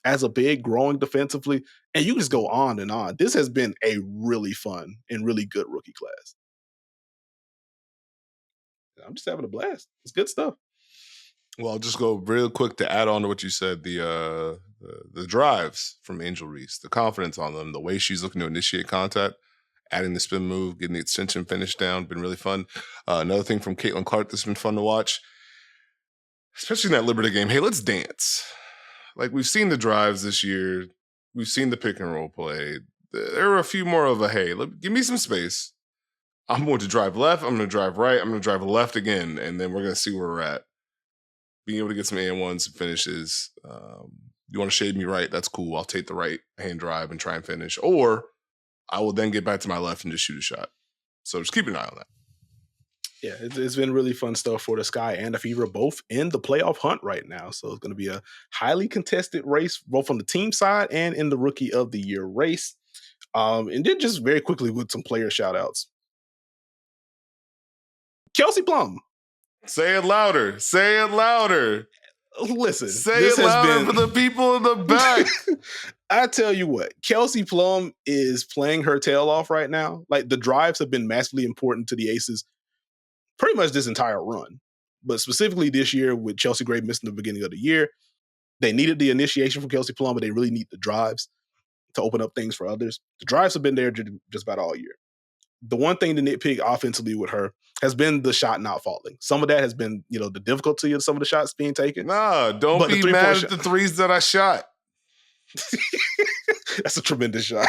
As a big, growing defensively. And you just go on and on. This has been a really fun and really good rookie class. I'm just having a blast. It's good stuff. Well, I'll just go real quick to add on to what you said. The drives from Angel Reese, the confidence on them, the way she's looking to initiate contact, adding the spin move, getting the extension finish down, been really fun. Another thing from Caitlin Clark that's been fun to watch, especially in that Liberty game. Hey, let's dance. Like, we've seen the drives this year. We've seen the pick and roll play. There are a few more of a, hey, give me some space. I'm going to drive left. I'm going to drive right. I'm going to drive left again. And then we're going to see where we're at. Being able to get some and-ones and finishes. You want to shade me right? That's cool. I'll take the right hand drive and try and finish. Or I will then get back to my left and just shoot a shot. So just keep an eye on that. Yeah, it's been really fun stuff for the Sky and the Fever, both in the playoff hunt right now. So it's going to be a highly contested race, both on the team side and in the Rookie of the Year race. And then just very quickly with some player shout-outs. Kelsey Plum. Say it louder. Say it louder. Listen. Say it louder for the people in the back. I tell you what, Kelsey Plum is playing her tail off right now. Like, the drives have been massively important to the Aces pretty much this entire run. But specifically this year with Chelsea Gray missing the beginning of the year, they needed the initiation from Kelsey Plum, but they really need the drives to open up things for others. The drives have been there just about all year. The one thing to nitpick offensively with her has been the shot not falling. Some of that has been, the difficulty of some of the shots being taken. Nah, don't be mad at the threes that I shot. That's a tremendous shot.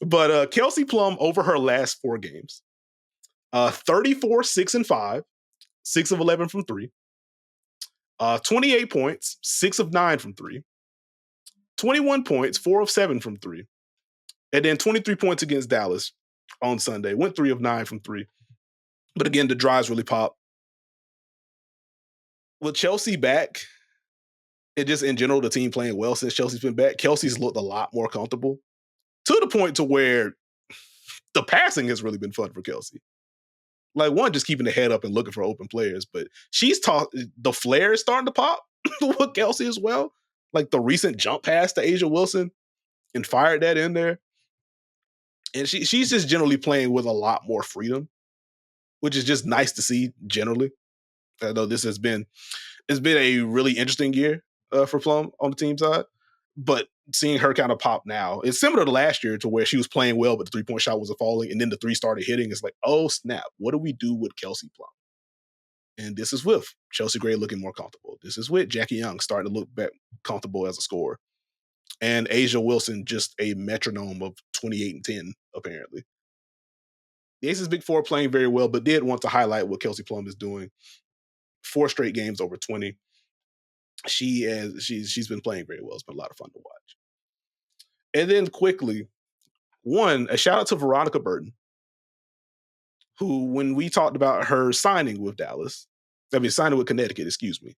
But Kelsey Plum, over her last 4 games, 34, 6 and 5, 6 of 11 from 3, 28 points, 6 of 9 from 3, 21 points, 4 of 7 from 3, and then 23 points against Dallas on Sunday. Went 3 of 9 from 3. But again, the drives really pop. With Chelsea back, and just in general, the team playing well since Chelsea's been back, Kelsey's looked a lot more comfortable to the point to where the passing has really been fun for Kelsey. Like, one, just keeping the head up and looking for open players, but the flare is starting to pop with Kelsey as well. Like the recent jump pass to Asia Wilson and fired that in there. And she's just generally playing with a lot more freedom, which is just nice to see generally. I know it's been a really interesting year for Plum on the team side, but seeing her kind of pop now, it's similar to last year to where she was playing well, but the 3-point shot wasn't falling, and then the 3 started hitting. It's like, oh snap, what do we do with Kelsey Plum? And this is with Chelsea Gray looking more comfortable. This is with Jackie Young starting to look back comfortable as a scorer. And Asia Wilson just a metronome of 28 and 10, apparently. The Aces Big Four playing very well, but did want to highlight what Kelsey Plum is doing. 4 straight games over 20. She's been playing very well. It's been a lot of fun to watch. And then quickly, a shout out to Veronica Burton. who, when we talked about her signing with signing with Connecticut, excuse me,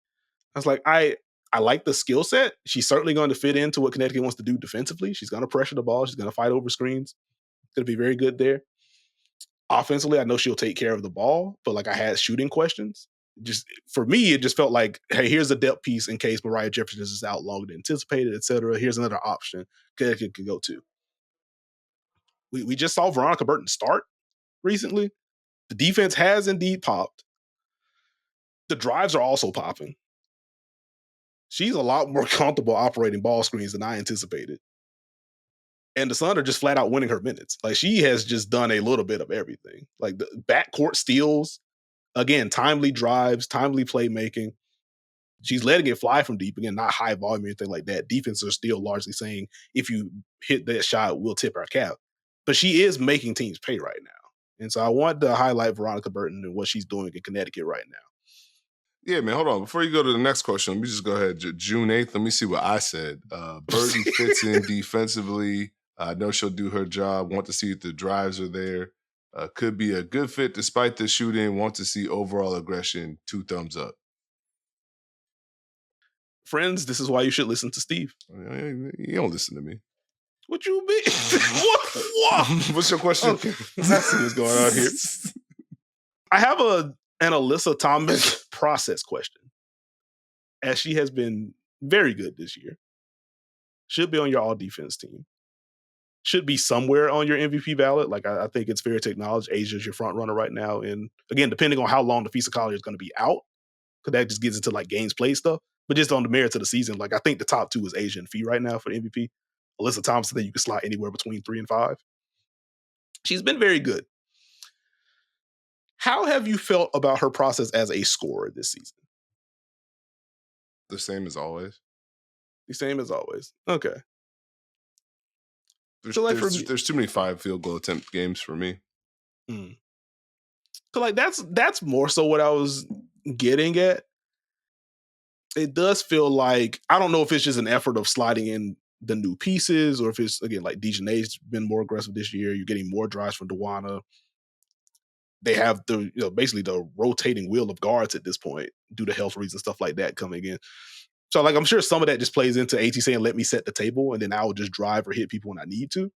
I was like, I like the skill set. She's certainly going to fit into what Connecticut wants to do defensively. She's going to pressure the ball. She's going to fight over screens. Going to be very good there. Offensively, I know she'll take care of the ball, but like I had shooting questions. Just for me, it just felt like, hey, here's a depth piece in case Mariah Jefferson is out longer than anticipated, etc. Here's another option Connecticut can go to. We just saw Veronica Burton start recently. The defense has indeed popped. The drives are also popping. She's a lot more comfortable operating ball screens than I anticipated. And the Sun are just flat out winning her minutes. Like, she has just done a little bit of everything. Like, the backcourt steals, again, timely drives, timely playmaking. She's letting it fly from deep. Again, not high volume or anything like that. Defenses are still largely saying, if you hit that shot, we'll tip our cap. But she is making teams pay right now. And so I want to highlight Veronica Burton and what she's doing in Connecticut right now. Yeah, man, hold on. Before you go to the next question, let me just go ahead. June 8th, let me see what I said. Burton fits in defensively. I know she'll do her job. Want to see if the drives are there. Could be a good fit despite the shooting. Want to see overall aggression. 2 thumbs up. Friends, this is why you should listen to Steve. You don't listen to me. What you mean? What? What's your question? Okay. Let's see what's going on here. I have an Alyssa Thomas process question, as she has been very good this year. Should be on your all-defense team. Should be somewhere on your MVP ballot. Like, I think it's fair to acknowledge Asia's your front runner right now. And again, depending on how long the Fisa Collier is going to be out, because that just gets into like games played stuff. But just on the merits of the season, like I think the top 2 is Asia and Fee right now for the MVP. Alyssa Thomas, I think you can slot anywhere between 3 and 5. She's been very good. How have you felt about her process as a scorer this season? The same as always. The same as always. Okay. There's too many 5 field goal attempt games for me. So like that's more so what I was getting at. It does feel like, I don't know if it's just an effort of sliding in the new pieces, or if it's, again, like Dejanay's been more aggressive this year. You're getting more drives from Dewana. They have basically the rotating wheel of guards at this point due to health reasons, stuff like that coming in. So like, I'm sure some of that just plays into AT saying, let me set the table, and then I will just drive or hit people when I need to.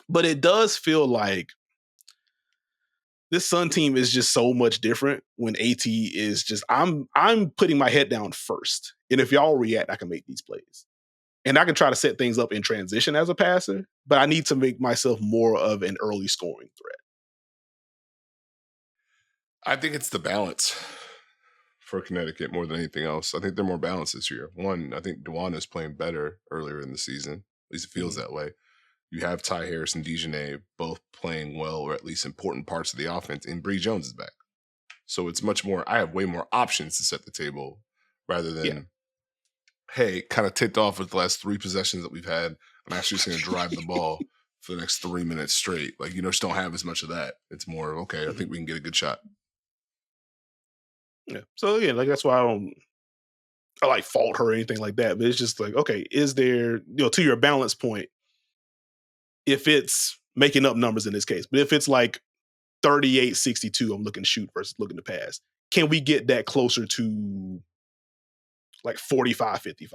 But it does feel like this Sun team is just so much different when AT is just, I'm putting my head down first. And if y'all react, I can make these plays. And I can try to set things up in transition as a passer, but I need to make myself more of an early scoring threat. I think it's the balance for Connecticut more than anything else. I think they're more balanced this year. One, I think Dewana is playing better earlier in the season. At least it feels that way. You have Ty Harris and Dejanay both playing well, or at least important parts of the offense, and Bree Jones is back. So it's much more, I have way more options to set the table rather than, hey, kind of ticked off with the last 3 possessions that we've had. I'm actually just going to drive the ball for the next 3 minutes straight. Like, just don't have as much of that. It's more, okay, I think we can get a good shot. Yeah. So again, like, that's why I like fault her or anything like that. But it's just like, okay, is there, to your balance point, if it's making up numbers in this case, but if it's like 38-62, I'm looking to shoot versus looking to pass, can we get that closer to like 45-55?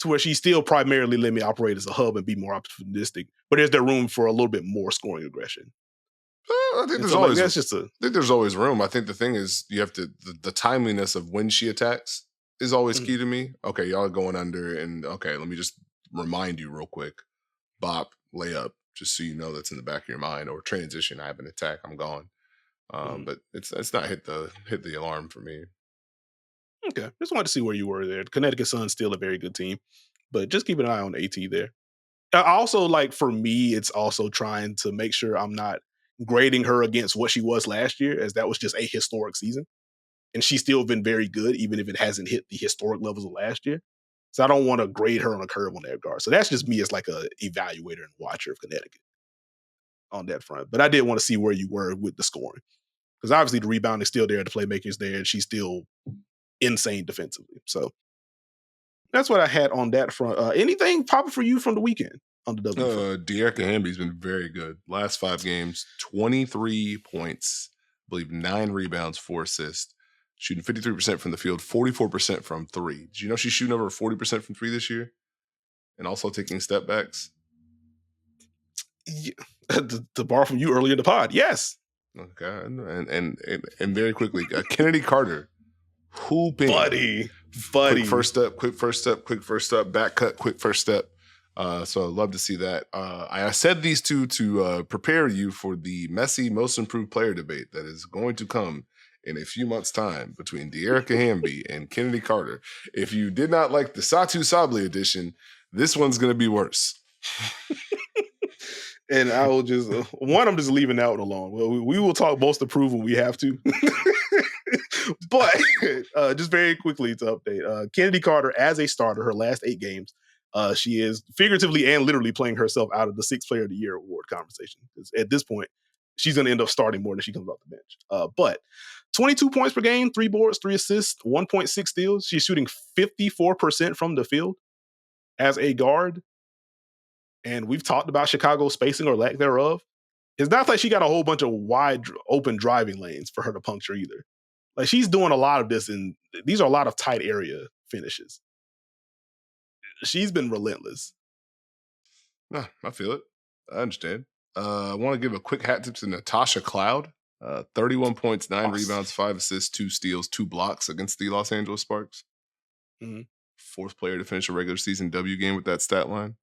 To where she still primarily let me operate as a hub and be more opportunistic, but is there room for a little bit more scoring aggression? I think there's always there's always room. I think the thing is, you have to, the timeliness of when she attacks is always key to me. Okay, y'all are going under, and okay, let me just remind you real quick. Bop, layup, just so you know that's in the back of your mind, or transition, I have an attack, I'm gone. But it's not hit the alarm for me. Okay, just wanted to see where you were there. Connecticut Sun's still a very good team, but just keep an eye on AT there. I also, like, for me, it's also trying to make sure I'm not grading her against what she was last year, as that was just a historic season. And she's still been very good, even if it hasn't hit the historic levels of last year. So I don't want to grade her on a curve on that regard. So that's just me as like a evaluator and watcher of Connecticut on that front. But I did want to see where you were with the scoring, because obviously the rebound is still there, the playmaking is there, and she's still insane defensively. So that's what I had on that front. Anything popping for you from the weekend? on the W front. De'Erica Hamby's been very good. Last 5 games, 23 points, I believe 9 rebounds, 4 assists, shooting 53% from the field, 44% from 3. Did you know she's shooting over 40% from 3 this year? And also taking step backs? Yeah. To borrow from you earlier in the pod, yes. Okay. And very quickly, Kennedy Carter, hooping. Buddy. Quick first step, back cut, quick first step. So I'd love to see that. I said these two to prepare you for the messy most improved player debate that is going to come in a few months' time between De'Erica Hamby and Kennedy Carter. If you did not like the Satu Sabli edition, this one's going to be worse. And I will just, I'm just leaving that one alone. Well, we will talk most approved when we have to. But just very quickly to update, Kennedy Carter as a starter, her last 8 games, she is figuratively and literally playing herself out of the 6th Player of the Year award conversation. At this point, she's going to end up starting more than she comes off the bench. But 22 points per game, 3 boards, 3 assists, 1.6 steals. She's shooting 54% from the field as a guard. And we've talked about Chicago's spacing or lack thereof. It's not like she got a whole bunch of wide open driving lanes for her to puncture either. Like, she's doing a lot of this, and these are a lot of tight area finishes. She's been relentless. No, I feel it. I understand. I want to give a quick hat tip to Natasha Cloud. 31 points, 9 rebounds, 5 assists, 2 steals, 2 blocks against the Los Angeles Sparks. Mm-hmm. 4th player to finish a regular season W game with that stat line.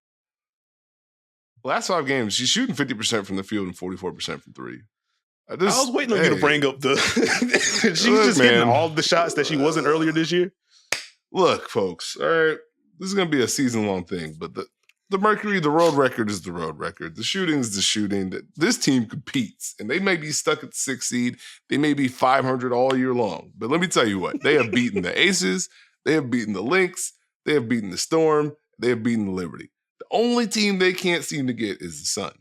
Last 5 games, she's shooting 50% from the field and 44% from 3. I was waiting on you to bring up the... She's just hitting all the shots that she wasn't earlier this year. Look, folks, all right, this is going to be a season-long thing, but the Mercury, the road record is the road record. The shooting is the shooting. This team competes, and they may be stuck at the 6th seed. They may be 500 all year long. But let me tell you what, they have beaten the Aces, they have beaten the Lynx, they have beaten the Storm, they have beaten the Liberty. The only team they can't seem to get is the Sun.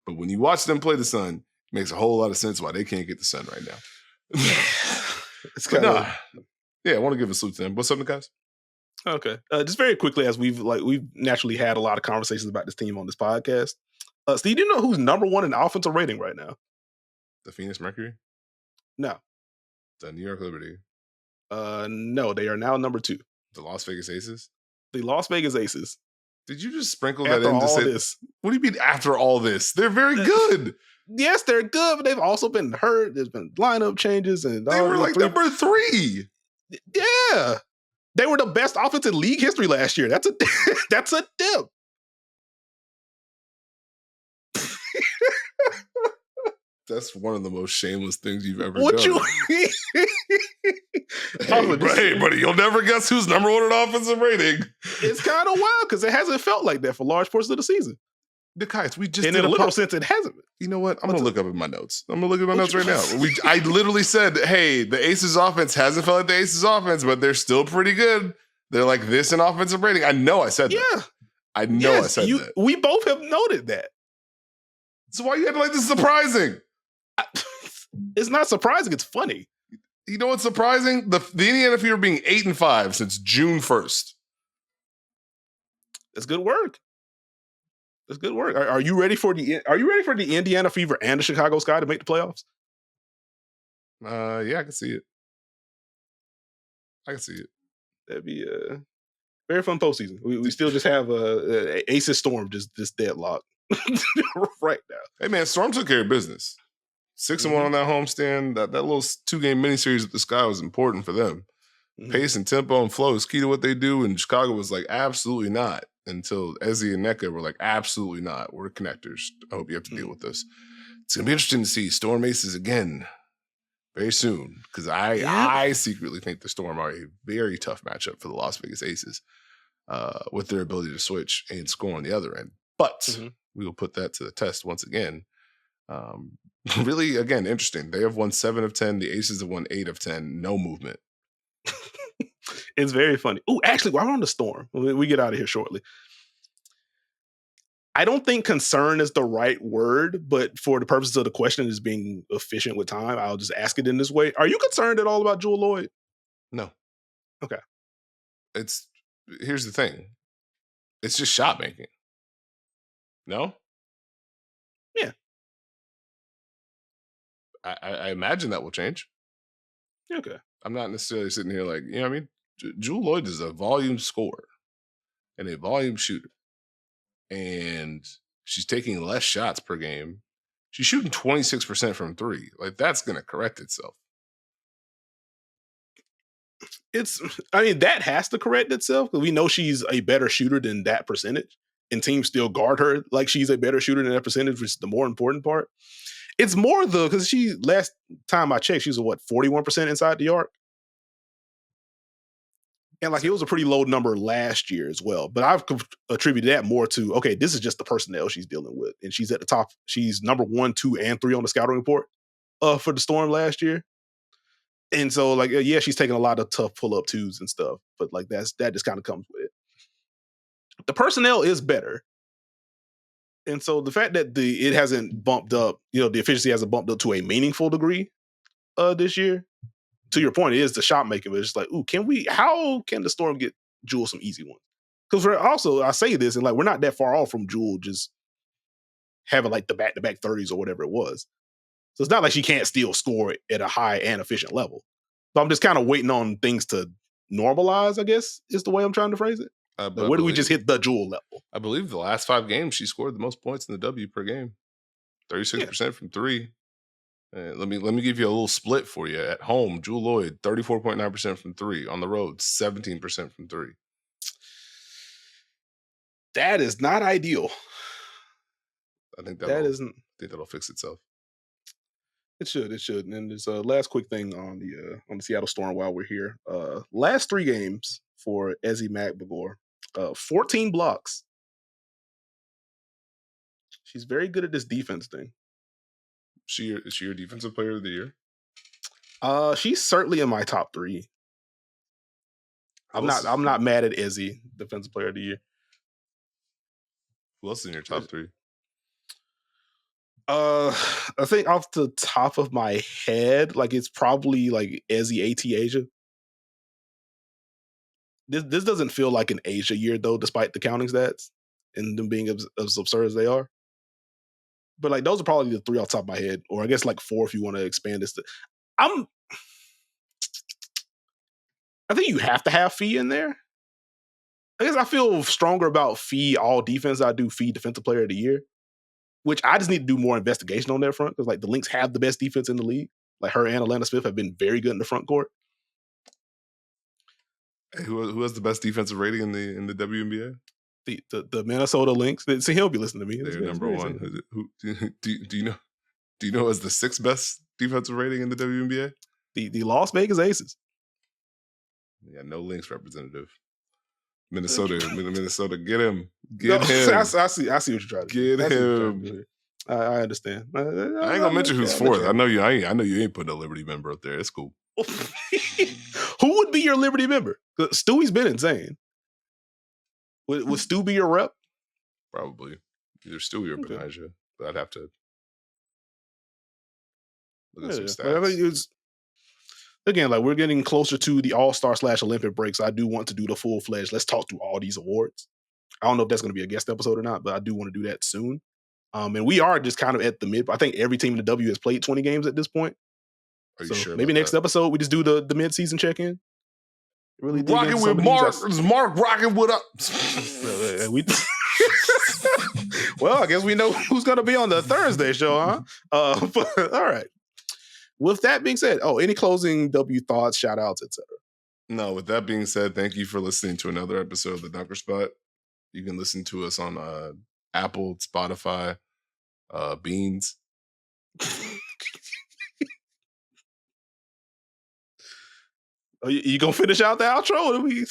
But when you watch them play the Sun, it makes a whole lot of sense why they can't get the Sun right now. It's kind of... Yeah, I want to give a salute to them. What's up, guys? Okay. Just very quickly, as we've naturally had a lot of conversations about this team on this podcast. Steve, do you know who's number 1 in offensive rating right now? The Phoenix Mercury? No. The New York Liberty? No, they are now number 2. The Las Vegas Aces? The Las Vegas Aces. Did you just sprinkle that in to say this? What do you mean after all this? They're very good. Yes, they're good, but they've also been hurt. There's been lineup changes, and they were like number 3. Yeah, they were the best offense in league history last year. That's a dip. That's one of the most shameless things you've ever done. What you mean? Hey, buddy, you'll never guess who's number 1 in offensive rating. It's kind of wild because it hasn't felt like that for large portions of the season. Nekias, we just in a literal sense, it hasn't. You know what? I'm gonna look up in my notes. I'm gonna look at my notes right now. I literally said, "Hey, the Aces offense hasn't felt like the Aces offense, but they're still pretty good. They're like this in offensive rating." I know I said that. I know I said that. We both have noted that. So why you had to like this is surprising? It's not surprising. It's funny. You know what's surprising? The Indiana Fever being 8-5 since June 1st. That's good work. That's good work. Are you ready for the Indiana Fever and the Chicago Sky to make the playoffs? Yeah, I can see it. That'd be a very fun postseason. We still just have Aces Storm just deadlocked right now. Hey man, Storm took care of business. 6-1 on that homestand. That little 2-game miniseries with the Sky was important for them. Mm-hmm. Pace and tempo and flow is key to what they do. And Chicago was like, absolutely not. Until Ezzy and Neka were like, absolutely not. We're connectors. I hope you have to deal with this. It's going to be interesting to see Storm Aces again very soon. Because I secretly think the Storm are a very tough matchup for the Las Vegas Aces with their ability to switch and score on the other end. But we will put that to the test once again. Really, again, interesting. They have won 7 of 10. The Aces have won 8 of 10. No movement. It's very funny. Oh, actually, while we're on the Storm, we get out of here shortly. I don't think concern is the right word, but for the purposes of the question is being efficient with time, I'll just ask it in this way. Are you concerned at all about Jewel Lloyd? No. Okay. Here's the thing. It's just shot making. No? Yeah. I imagine that will change. Okay. I'm not necessarily sitting here like, you know what I mean? Jewel Lloyd is a volume scorer and a volume shooter. And she's taking less shots per game. She's shooting 26% from three. Like, that's going to correct itself. That has to correct itself because we know she's a better shooter than that percentage. And teams still guard her like she's a better shooter than that percentage, which is the more important part. It's more because last time I checked, she was 41% inside the arc? And like it was a pretty low number last year as well. But I've attributed that more to, okay, this is just the personnel she's dealing with. And she's at the top. She's number 1, 2, and 3 on the scouting report for the Storm last year. And so like, yeah, she's taking a lot of tough pull-up twos and stuff. But like that just kind of comes with it. The personnel is better. And so the fact that it hasn't bumped up, the efficiency hasn't bumped up to a meaningful degree this year. To your point, it is the shot making, but it's like, how can the Storm get Jewel some easy ones? Because also, I say this, and like, we're not that far off from Jewel just having like the back-to-back 30s or whatever it was. So it's not like she can't still score at a high and efficient level. But I'm just kind of waiting on things to normalize, I guess, is the way I'm trying to phrase it. Where do we just hit the Jewel level? I believe the last 5 games, she scored the most points in the W per game. 36% from three. Let me give you a little split for you. At home, Jewel Lloyd, 34.9% from three. On the road, 17% from three. That is not ideal. I think that'll fix itself. It should. And there's a last quick thing on the Seattle Storm while we're here. Last 3 games for Ezi McBagor, 14 blocks. She's very good at this defense thing. Is she your defensive player of the year? She's certainly in my top 3. I'm not mad at Ezi, defensive player of the year. Who else is in your top 3? I think off the top of my head, like it's probably like Ezi, AT, Asia. This doesn't feel like an Asia year though, despite the counting stats and them being as absurd as they are. But like those are probably the 3 off the top of my head, or I guess like 4 if you want to expand this. I think you have to have Fee in there. I guess I feel stronger about Fee all defense than I do Fee defensive player of the year, which I just need to do more investigation on that front because like the Lynx have the best defense in the league. Like her and Atlanta Smith have been very good in the front court. Hey, who has the best defensive rating in the WNBA? The Minnesota Lynx. See, he'll be listening to me. They're number 1. Do you know who has the 6th best defensive rating in the WNBA? The Las Vegas Aces. Yeah, no Lynx representative. Minnesota, get him. I see what you're trying to get him. I understand. I ain't gonna mention who's 4th. I know you ain't putting a Liberty member up there. It's cool. Who would be your Liberty member? Stewie's been insane. Would Stu be your rep? Probably. Either Stewie or Benaja. But I'd have to look at some stats. Again, like we're getting closer to the All-Star / Olympic breaks. I do want to do the full-fledged, let's talk through all these awards. I don't know if that's going to be a guest episode or not, but I do want to do that soon. And we are just kind of at the mid. I think every team in the W has played 20 games at this point. Are you sure? Maybe next episode we just do the mid-season check-in. Really rocking with Mark. Is Mark rocking with us? Well, I guess we know who's going to be on the Thursday show, huh? But, all right. With that being said, any closing W thoughts, shout outs, etc. No, with that being said, thank you for listening to another episode of The Dunker Spot. You can listen to us on Apple, Spotify, Beans. You gonna finish out the outro? You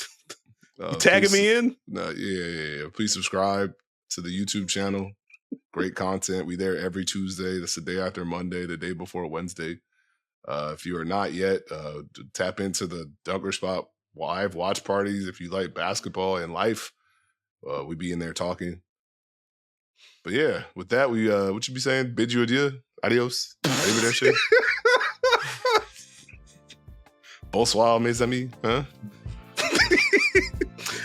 tagging me in? No, yeah. Please subscribe to the YouTube channel. Great content. We there every Tuesday. That's the day after Monday, the day before Wednesday. If you are not yet, tap into the Dunker Spot live watch parties. If you like basketball and life, we be in there talking. But yeah, with that, we what you be saying? Bid you adieu. Adios. Maybe that shit. Bonsoir, mes amis. Huh?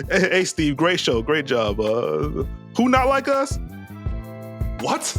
Hey, Steve, great show. Great job. Who not like us? What?